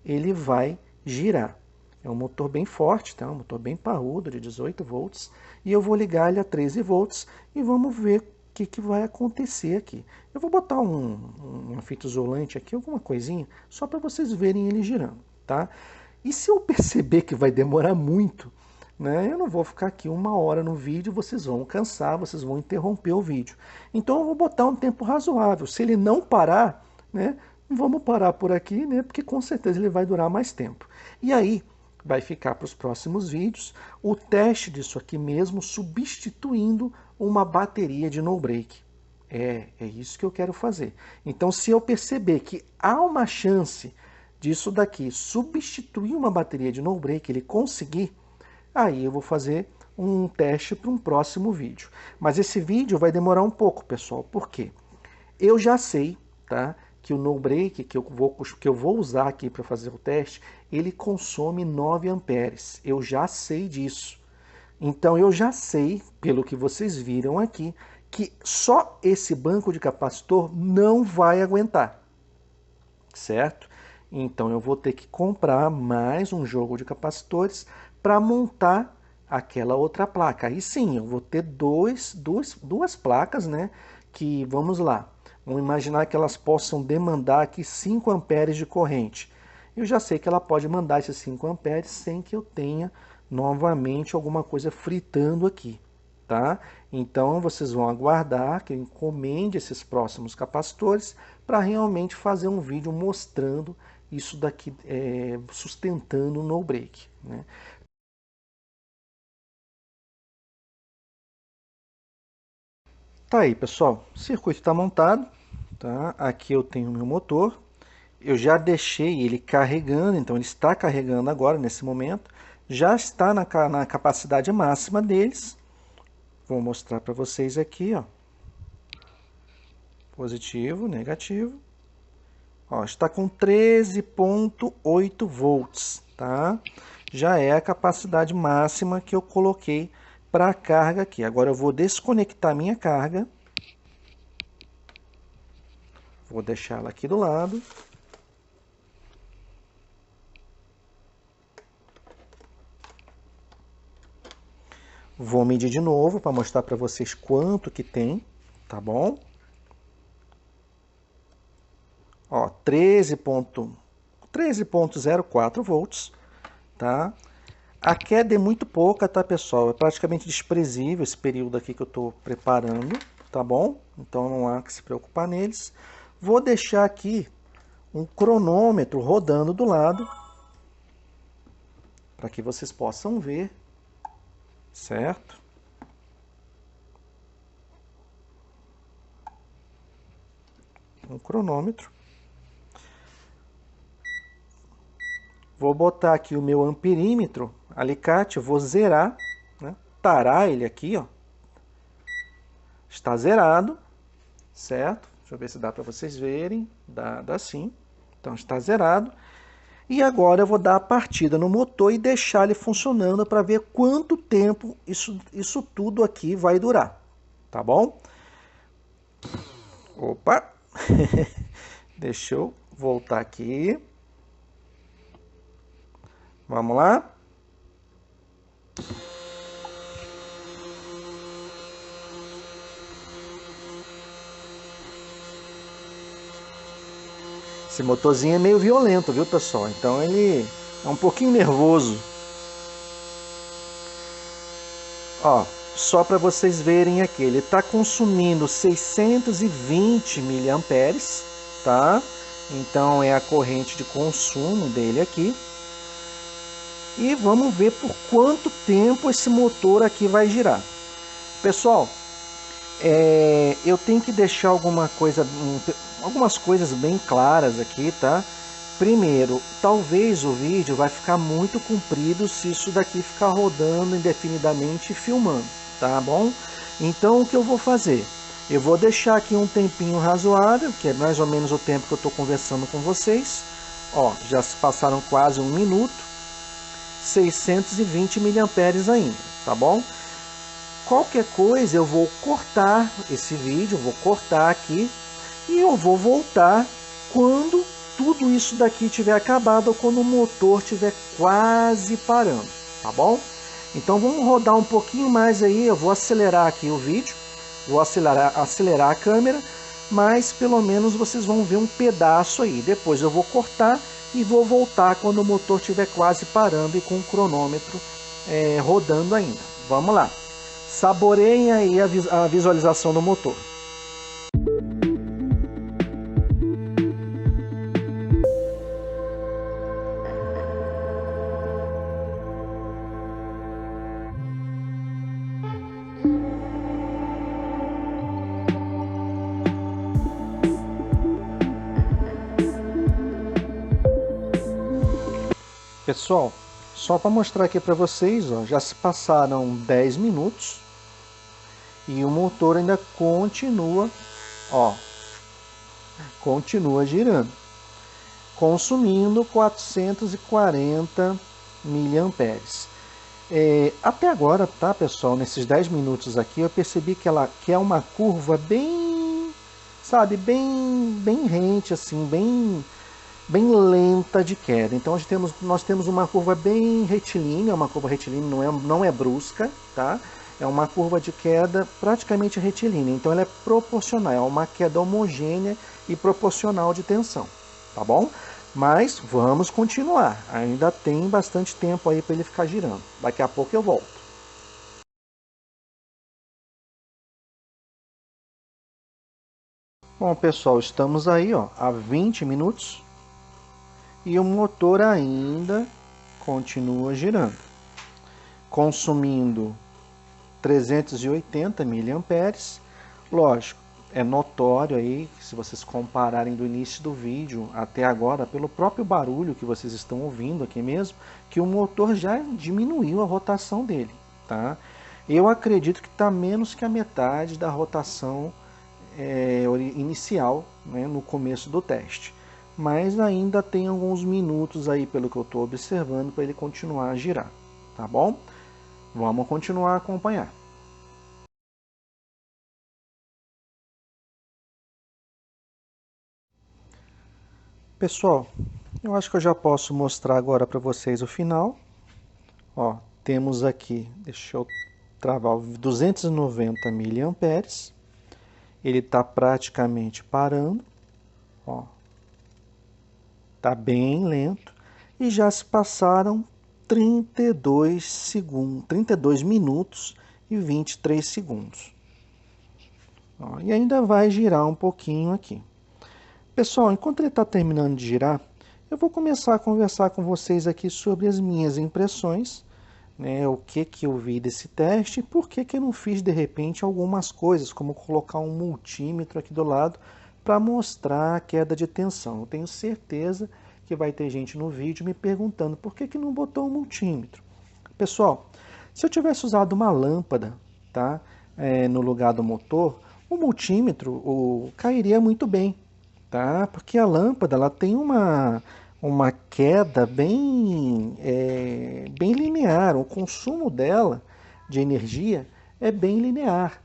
ele vai girar. É um motor bem forte, tá? Um motor bem parrudo, de 18 volts. E eu vou ligar ele a 13 volts e vamos ver o que vai acontecer aqui. Eu vou botar uma fita isolante aqui, alguma coisinha, só para vocês verem ele girando, tá? E se eu perceber que vai demorar muito, né, eu não vou ficar aqui 1 hora no vídeo, vocês vão cansar, vocês vão interromper o vídeo. Então eu vou botar um tempo razoável. Se ele não parar, né, vamos parar por aqui, né, porque com certeza ele vai durar mais tempo. E aí vai ficar para os próximos vídeos o teste disso aqui mesmo, substituindo uma bateria de no break. É isso que eu quero fazer. Então, se eu perceber que há uma chance disso daqui substituir uma bateria de no break, ele conseguir, aí eu vou fazer um teste para um próximo vídeo. Mas esse vídeo vai demorar um pouco, pessoal. Por quê? Eu já sei, tá, que o no break que eu vou usar aqui para fazer o teste, ele consome 9 amperes. Eu já sei disso. Então eu já sei, pelo que vocês viram aqui, que só esse banco de capacitor não vai aguentar, certo? Então eu vou ter que comprar mais um jogo de capacitores para montar aquela outra placa. Aí sim, eu vou ter duas placas, né? Que, vamos lá, vamos imaginar que elas possam demandar aqui 5 amperes de corrente. Eu já sei que ela pode mandar esses 5 amperes sem que eu tenha novamente alguma coisa fritando aqui, tá? Então vocês vão aguardar que eu encomende esses próximos capacitores para realmente fazer um vídeo mostrando isso daqui, sustentando o no break, né? Tá aí, pessoal, o circuito está montado, tá? Aqui eu tenho o meu motor, eu já deixei ele carregando, então ele está carregando agora, nesse momento, já está na capacidade máxima deles. Vou mostrar para vocês aqui, ó, positivo, negativo. Ó, está com 13,8 volts, tá? Já é a capacidade máxima que eu coloquei para a carga aqui. Agora eu vou desconectar minha carga. Vou deixar ela aqui do lado. Vou medir de novo para mostrar para vocês quanto que tem, tá bom? Ó, 13,04 volts, tá? A queda é muito pouca, tá, pessoal? É praticamente desprezível esse período aqui que eu estou preparando, tá bom? Então não há que se preocupar neles. Vou deixar aqui um cronômetro rodando do lado, para que vocês possam ver, certo? Um cronômetro. Vou botar aqui o meu amperímetro, alicate, vou zerar, né? Tarar ele aqui, ó. Está zerado, certo? Deixa eu ver se dá para vocês verem. Dá sim. Então está zerado. E agora eu vou dar a partida no motor e deixar ele funcionando para ver quanto tempo isso tudo aqui vai durar. Tá bom? Opa! Deixa eu voltar aqui. Vamos lá? Esse motorzinho é meio violento, viu, pessoal? Então ele é um pouquinho nervoso. Ó, só para vocês verem aqui, ele está consumindo 620 miliamperes, tá? Então é a corrente de consumo dele aqui. E vamos ver por quanto tempo esse motor aqui vai girar. Pessoal, eu tenho que deixar algumas coisas bem claras aqui, tá? Primeiro, talvez o vídeo vai ficar muito comprido se isso daqui ficar rodando indefinidamente e filmando, tá bom? Então o que eu vou fazer? Eu vou deixar aqui um tempinho razoável, que é mais ou menos o tempo que eu estou conversando com vocês. Ó, já se passaram quase 1 minuto, 620 miliamperes ainda, tá bom? Qualquer coisa eu vou cortar esse vídeo, vou cortar aqui e eu vou voltar quando tudo isso daqui tiver acabado ou quando o motor estiver quase parando, tá bom? Então vamos rodar um pouquinho mais aí, eu vou acelerar aqui o vídeo, vou acelerar a câmera, mas pelo menos vocês vão ver um pedaço aí. Depois eu vou cortar e vou voltar quando o motor estiver quase parando e com o cronômetro rodando ainda. Vamos lá, saboreiem aí a visualização do motor. Pessoal, só para mostrar aqui para vocês, ó, já se passaram 10 minutos e o motor ainda continua, ó, continua girando, consumindo 440 miliamperes. Até agora, tá, pessoal, nesses 10 minutos aqui, eu percebi que é uma curva bem, sabe, bem rente, assim, bem lenta de queda. Então nós temos uma curva bem retilínea, uma curva retilínea não é brusca, tá? É uma curva de queda praticamente retilínea, então ela é proporcional, é uma queda homogênea e proporcional de tensão, tá bom? Mas vamos continuar, ainda tem bastante tempo aí para ele ficar girando. Daqui a pouco eu volto. Bom, pessoal, estamos aí, ó, há 20 minutos. E o motor ainda continua girando, consumindo 380 miliamperes. Lógico, é notório aí, se vocês compararem do início do vídeo até agora, pelo próprio barulho que vocês estão ouvindo aqui mesmo, que o motor já diminuiu a rotação dele, tá? Eu acredito que está menos que a metade da rotação inicial, né, no começo do teste. Mas ainda tem alguns minutos aí, pelo que eu estou observando, para ele continuar a girar, tá bom? Vamos continuar a acompanhar. Pessoal, eu acho que eu já posso mostrar agora para vocês o final. Ó, temos aqui, deixa eu travar, 290 miliamperes. Ele está praticamente parando, ó. Tá bem lento e já se passaram 32 minutos e 23 segundos. Ó, e ainda vai girar um pouquinho aqui. Pessoal, enquanto ele está terminando de girar, eu vou começar a conversar com vocês aqui sobre as minhas impressões, né, o que eu vi desse teste e por que eu não fiz de repente algumas coisas, como colocar um multímetro aqui do lado para mostrar a queda de tensão. Eu tenho certeza que vai ter gente no vídeo me perguntando por que não botou um multímetro. Pessoal, se eu tivesse usado uma lâmpada, tá, no lugar do motor, o multímetro cairia muito bem, tá? Porque a lâmpada ela tem uma queda bem linear, o consumo dela de energia é bem linear,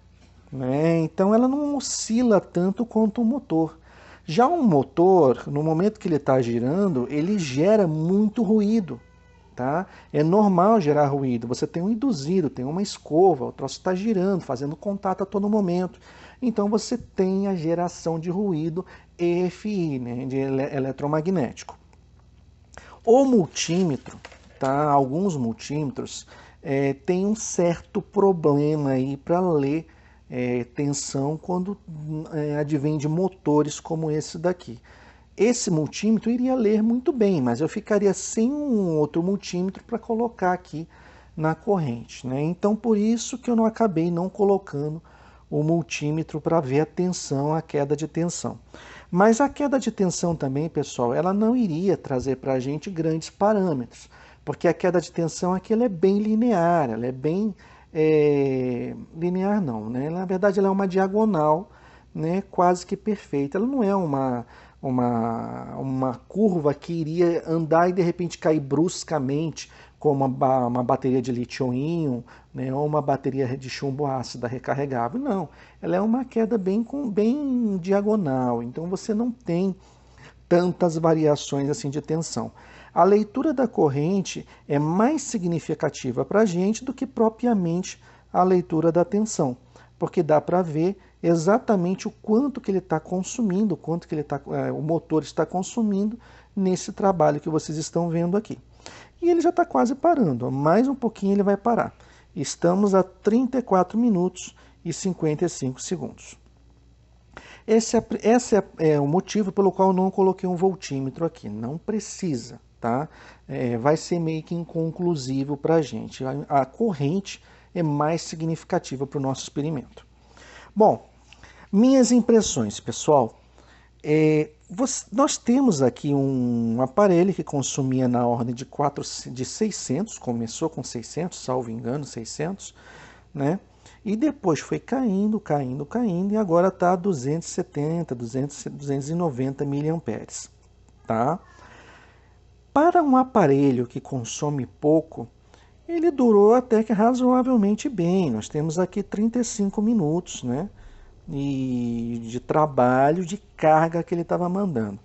né? Então ela não oscila tanto quanto o motor. Já um motor, no momento que ele está girando, ele gera muito ruído, tá? É normal gerar ruído. Você tem um induzido, tem uma escova, o troço está girando, fazendo contato a todo momento. Então você tem a geração de ruído EFI, né, de eletromagnético. O multímetro, tá? Alguns multímetros, tem um certo problema aí para ler tensão quando advém de motores como esse daqui. Esse multímetro iria ler muito bem, mas eu ficaria sem um outro multímetro para colocar aqui na corrente, né? Então por isso que eu não acabei não colocando o multímetro para ver a tensão, a queda de tensão. Mas a queda de tensão também, pessoal, ela não iria trazer para a gente grandes parâmetros, porque a queda de tensão aqui ela é bem linear, ela é bem linear não, né? Na verdade ela é uma diagonal, né? Quase que perfeita. Ela não é uma curva que iria andar e de repente cair bruscamente, como uma bateria de lítio-íon, né, ou uma bateria de chumbo ácido recarregável. Não, ela é uma queda bem diagonal, então você não tem tantas variações assim de tensão. A leitura da corrente é mais significativa para a gente do que propriamente a leitura da tensão, porque dá para ver exatamente o quanto que ele está consumindo, o motor está consumindo nesse trabalho que vocês estão vendo aqui. E ele já está quase parando, mais um pouquinho ele vai parar. Estamos a 34 minutos e 55 segundos. Esse é o motivo pelo qual eu não coloquei um voltímetro aqui. Não precisa, tá? Vai ser meio que inconclusivo para a gente. A corrente é mais significativa para o nosso experimento. Bom, minhas impressões, pessoal. Nós temos aqui um aparelho que consumia na ordem de 600, começou com 600, salvo engano, 600, né? E depois foi caindo, e agora está a 270, 290 miliamperes, tá? Para um aparelho que consome pouco, ele durou até que razoavelmente bem. Nós temos aqui 35 minutos, né? E de trabalho, de carga que ele estava mandando.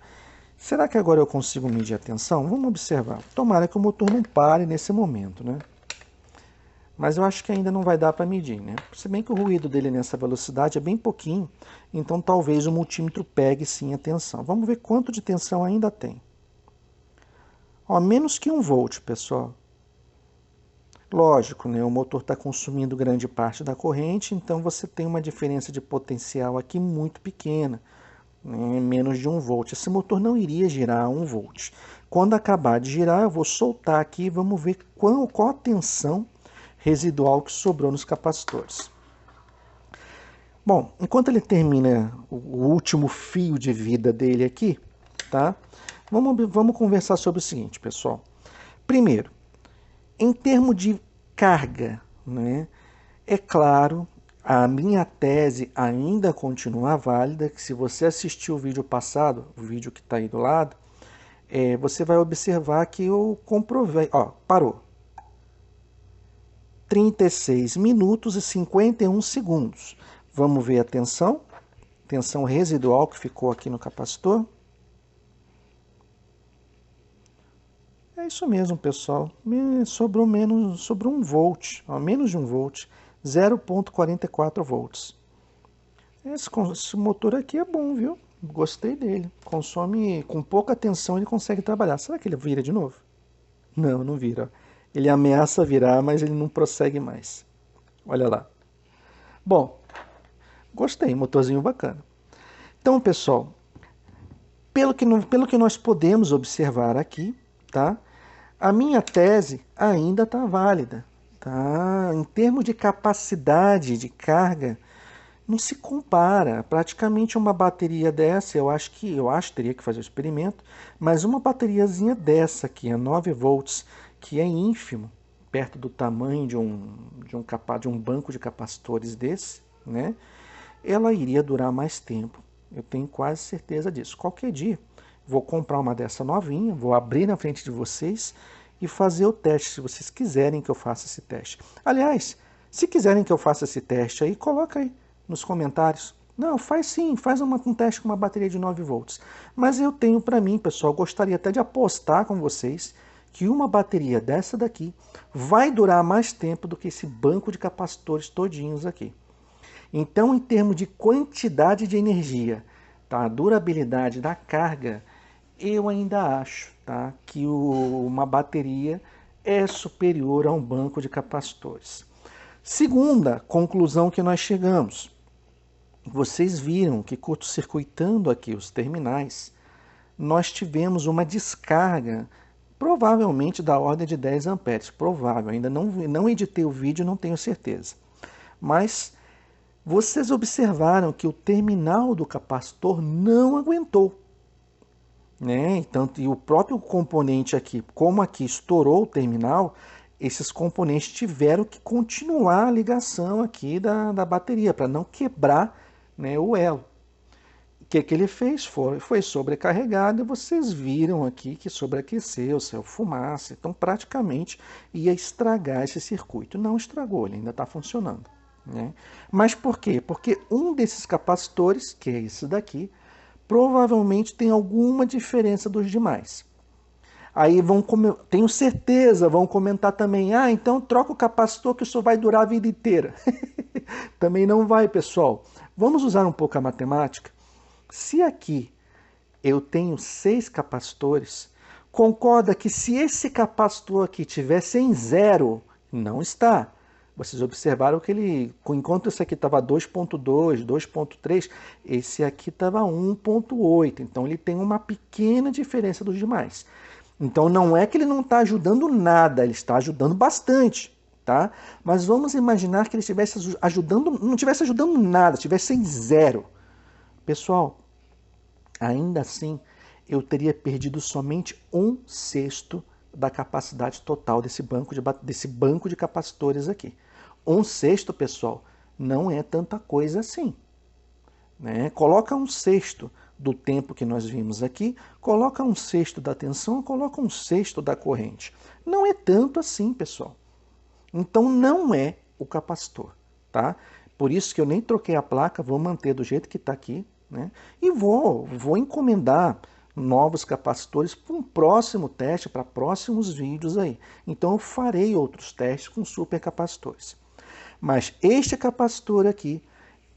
Será que agora eu consigo medir a tensão? Vamos observar. Tomara que o motor não pare nesse momento, né? Mas eu acho que ainda não vai dar para medir, né? Se bem que o ruído dele nessa velocidade é bem pouquinho, então talvez o multímetro pegue sim a tensão. Vamos ver quanto de tensão ainda tem. Ó, menos que 1 volt, pessoal. Lógico, né? O motor está consumindo grande parte da corrente, então você tem uma diferença de potencial aqui muito pequena, né? Menos de 1 volt. Esse motor não iria girar a 1 volt. Quando acabar de girar, eu vou soltar aqui e vamos ver qual a tensão residual que sobrou nos capacitores. Bom, enquanto ele termina o último fio de vida dele aqui, tá? Vamos conversar sobre o seguinte, pessoal. Primeiro, em termos de carga, né? É claro, a minha tese ainda continua válida, que se você assistiu o vídeo passado, o vídeo que está aí do lado, você vai observar que eu comprovei, ó, parou. 36 minutos e 51 segundos. Vamos ver a tensão residual que ficou aqui no capacitor. É isso mesmo, pessoal. Sobrou 1 volt, ó, menos de 1 volt, 0,44 volts. Esse motor aqui é bom, viu? Gostei dele. Consome, com pouca tensão ele consegue trabalhar. Será que ele vira de novo? Não, não vira. Ele ameaça virar, mas ele não prossegue mais. Olha lá. Bom, gostei, motorzinho bacana. Então, pessoal, pelo que nós podemos observar aqui, tá? A minha tese ainda está válida, tá? Em termos de capacidade de carga, não se compara. Praticamente uma bateria dessa, eu acho que teria que fazer o experimento, mas uma bateriazinha dessa aqui, a 9 volts, que é ínfimo, perto do tamanho de um banco de capacitores desse, né? Ela iria durar mais tempo. Eu tenho quase certeza disso. Qualquer dia vou comprar uma dessa novinha, vou abrir na frente de vocês e fazer o teste, se vocês quiserem que eu faça esse teste. Aliás, se quiserem que eu faça esse teste aí, coloca aí nos comentários. Não, faz sim, faz um teste com uma bateria de 9 volts. Mas eu tenho para mim, pessoal, gostaria até de apostar com vocês que uma bateria dessa daqui vai durar mais tempo do que esse banco de capacitores todinhos aqui. Então, em termos de quantidade de energia, tá? A durabilidade da carga, eu ainda acho, tá? Que uma bateria é superior a um banco de capacitores. Segunda conclusão que nós chegamos. Vocês viram que curto-circuitando aqui os terminais, nós tivemos uma descarga provavelmente da ordem de 10 amperes. Provável, ainda não editei o vídeo, não tenho certeza. Mas vocês observaram que o terminal do capacitor não aguentou. Né? Então, e o próprio componente aqui, como aqui estourou o terminal, esses componentes tiveram que continuar a ligação aqui da bateria, para não quebrar, né, o elo. O que ele fez? Foi sobrecarregado e vocês viram aqui que sobreaqueceu, saiu fumaça. Então, praticamente ia estragar esse circuito. Não estragou, ele ainda está funcionando. Né? Mas por quê? Porque um desses capacitores, que é esse daqui, provavelmente tem alguma diferença dos demais. Aí tenho certeza, vão comentar também, então troca o capacitor que isso vai durar a vida inteira. Também não vai, pessoal. Vamos usar um pouco a matemática. Se aqui eu tenho 6 capacitores, concorda que se esse capacitor aqui tivesse em 0, não está. Vocês observaram que ele, enquanto esse aqui estava 2.2, 2.3, esse aqui estava 1.8. Então ele tem uma pequena diferença dos demais. Então não é que ele não está ajudando nada, ele está ajudando bastante. Tá? Mas vamos imaginar que ele estivesse ajudando, não estivesse ajudando nada, estivesse em 0. Pessoal, ainda assim, eu teria perdido somente 1/6 da capacidade total desse banco de capacitores aqui. 1/6, pessoal, não é tanta coisa assim. Né? Coloca 1/6 do tempo que nós vimos aqui, coloca 1/6 da tensão, coloca 1/6 da corrente. Não é tanto assim, pessoal. Então não é o capacitor. Tá? Por isso que eu nem troquei a placa, vou manter do jeito que está aqui. Né? E vou encomendar novos capacitores para um próximo teste, para próximos vídeos aí. Então eu farei outros testes com supercapacitores. Mas este capacitor aqui,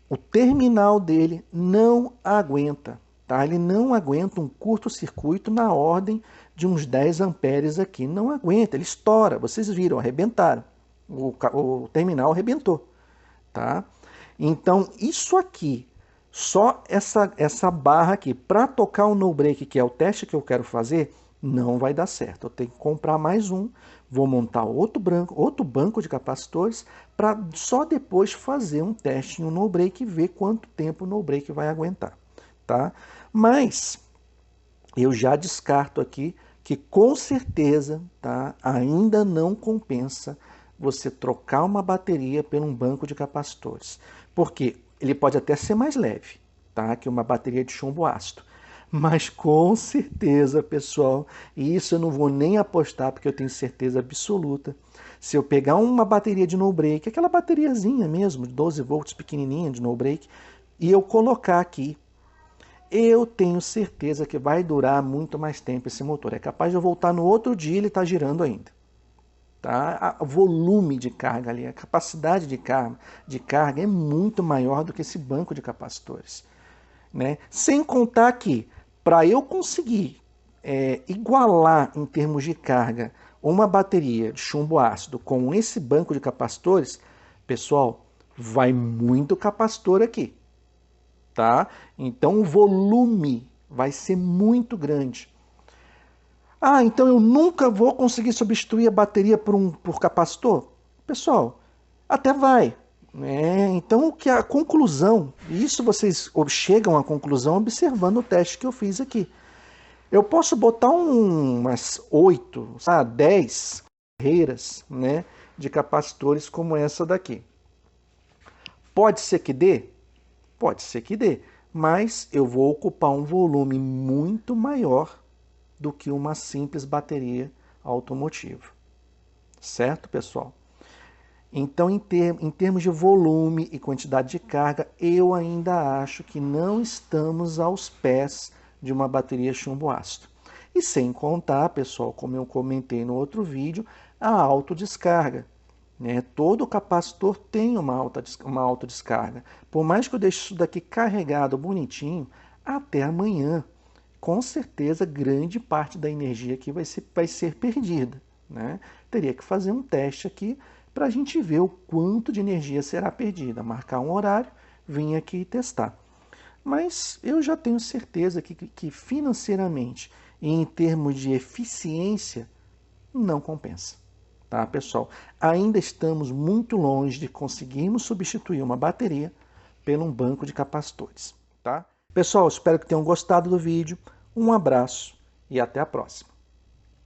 o terminal dele não aguenta. Tá? Ele não aguenta um curto-circuito na ordem de uns 10 amperes aqui. Não aguenta, ele estoura. Vocês viram, arrebentaram. O terminal arrebentou. Tá? Então isso aqui, só essa barra aqui, para tocar o no break, que é o teste que eu quero fazer, não vai dar certo. Eu tenho que comprar mais um, vou montar outro banco de capacitores, para só depois fazer um teste em um no break e ver quanto tempo o no break vai aguentar. Tá? Mas eu já descarto aqui que com certeza, tá, ainda não compensa você trocar uma bateria por um banco de capacitores. Porque ele pode até ser mais leve, tá, que uma bateria de chumbo ácido. Mas com certeza, pessoal, e isso eu não vou nem apostar, porque eu tenho certeza absoluta, se eu pegar uma bateria de no break, aquela bateriazinha mesmo, de 12 volts pequenininha de no break, e eu colocar aqui, eu tenho certeza que vai durar muito mais tempo esse motor. É capaz de eu voltar no outro dia e ele está girando ainda. Tá? O volume de carga ali, a capacidade de carga é muito maior do que esse banco de capacitores. Né? Sem contar que, para eu conseguir igualar em termos de carga uma bateria de chumbo ácido com esse banco de capacitores, pessoal, vai muito capacitor aqui. Tá? Então o volume vai ser muito grande. Então eu nunca vou conseguir substituir a bateria por capacitor? Pessoal, até vai. Então o que a conclusão, isso vocês chegam à conclusão observando o teste que eu fiz aqui. Eu posso botar umas 8, 10 carreiras, né, de capacitores como essa daqui. Pode ser que dê? Pode ser que dê, mas eu vou ocupar um volume muito maior do que uma simples bateria automotiva. Certo, pessoal? Então, em termos de volume e quantidade de carga, eu ainda acho que não estamos aos pés de uma bateria chumbo ácido. E sem contar, pessoal, como eu comentei no outro vídeo, a autodescarga. Né? Todo capacitor tem uma autodescarga. Por mais que eu deixe isso daqui carregado bonitinho, até amanhã, com certeza grande parte da energia aqui vai ser perdida. né? Teria que fazer um teste aqui para a gente ver o quanto de energia será perdida, marcar um horário, vir aqui e testar. Mas eu já tenho certeza que financeiramente e em termos de eficiência, não compensa. Tá, pessoal? Ainda estamos muito longe de conseguirmos substituir uma bateria por um banco de capacitores. Tá? Pessoal, espero que tenham gostado do vídeo. Um abraço e até a próxima.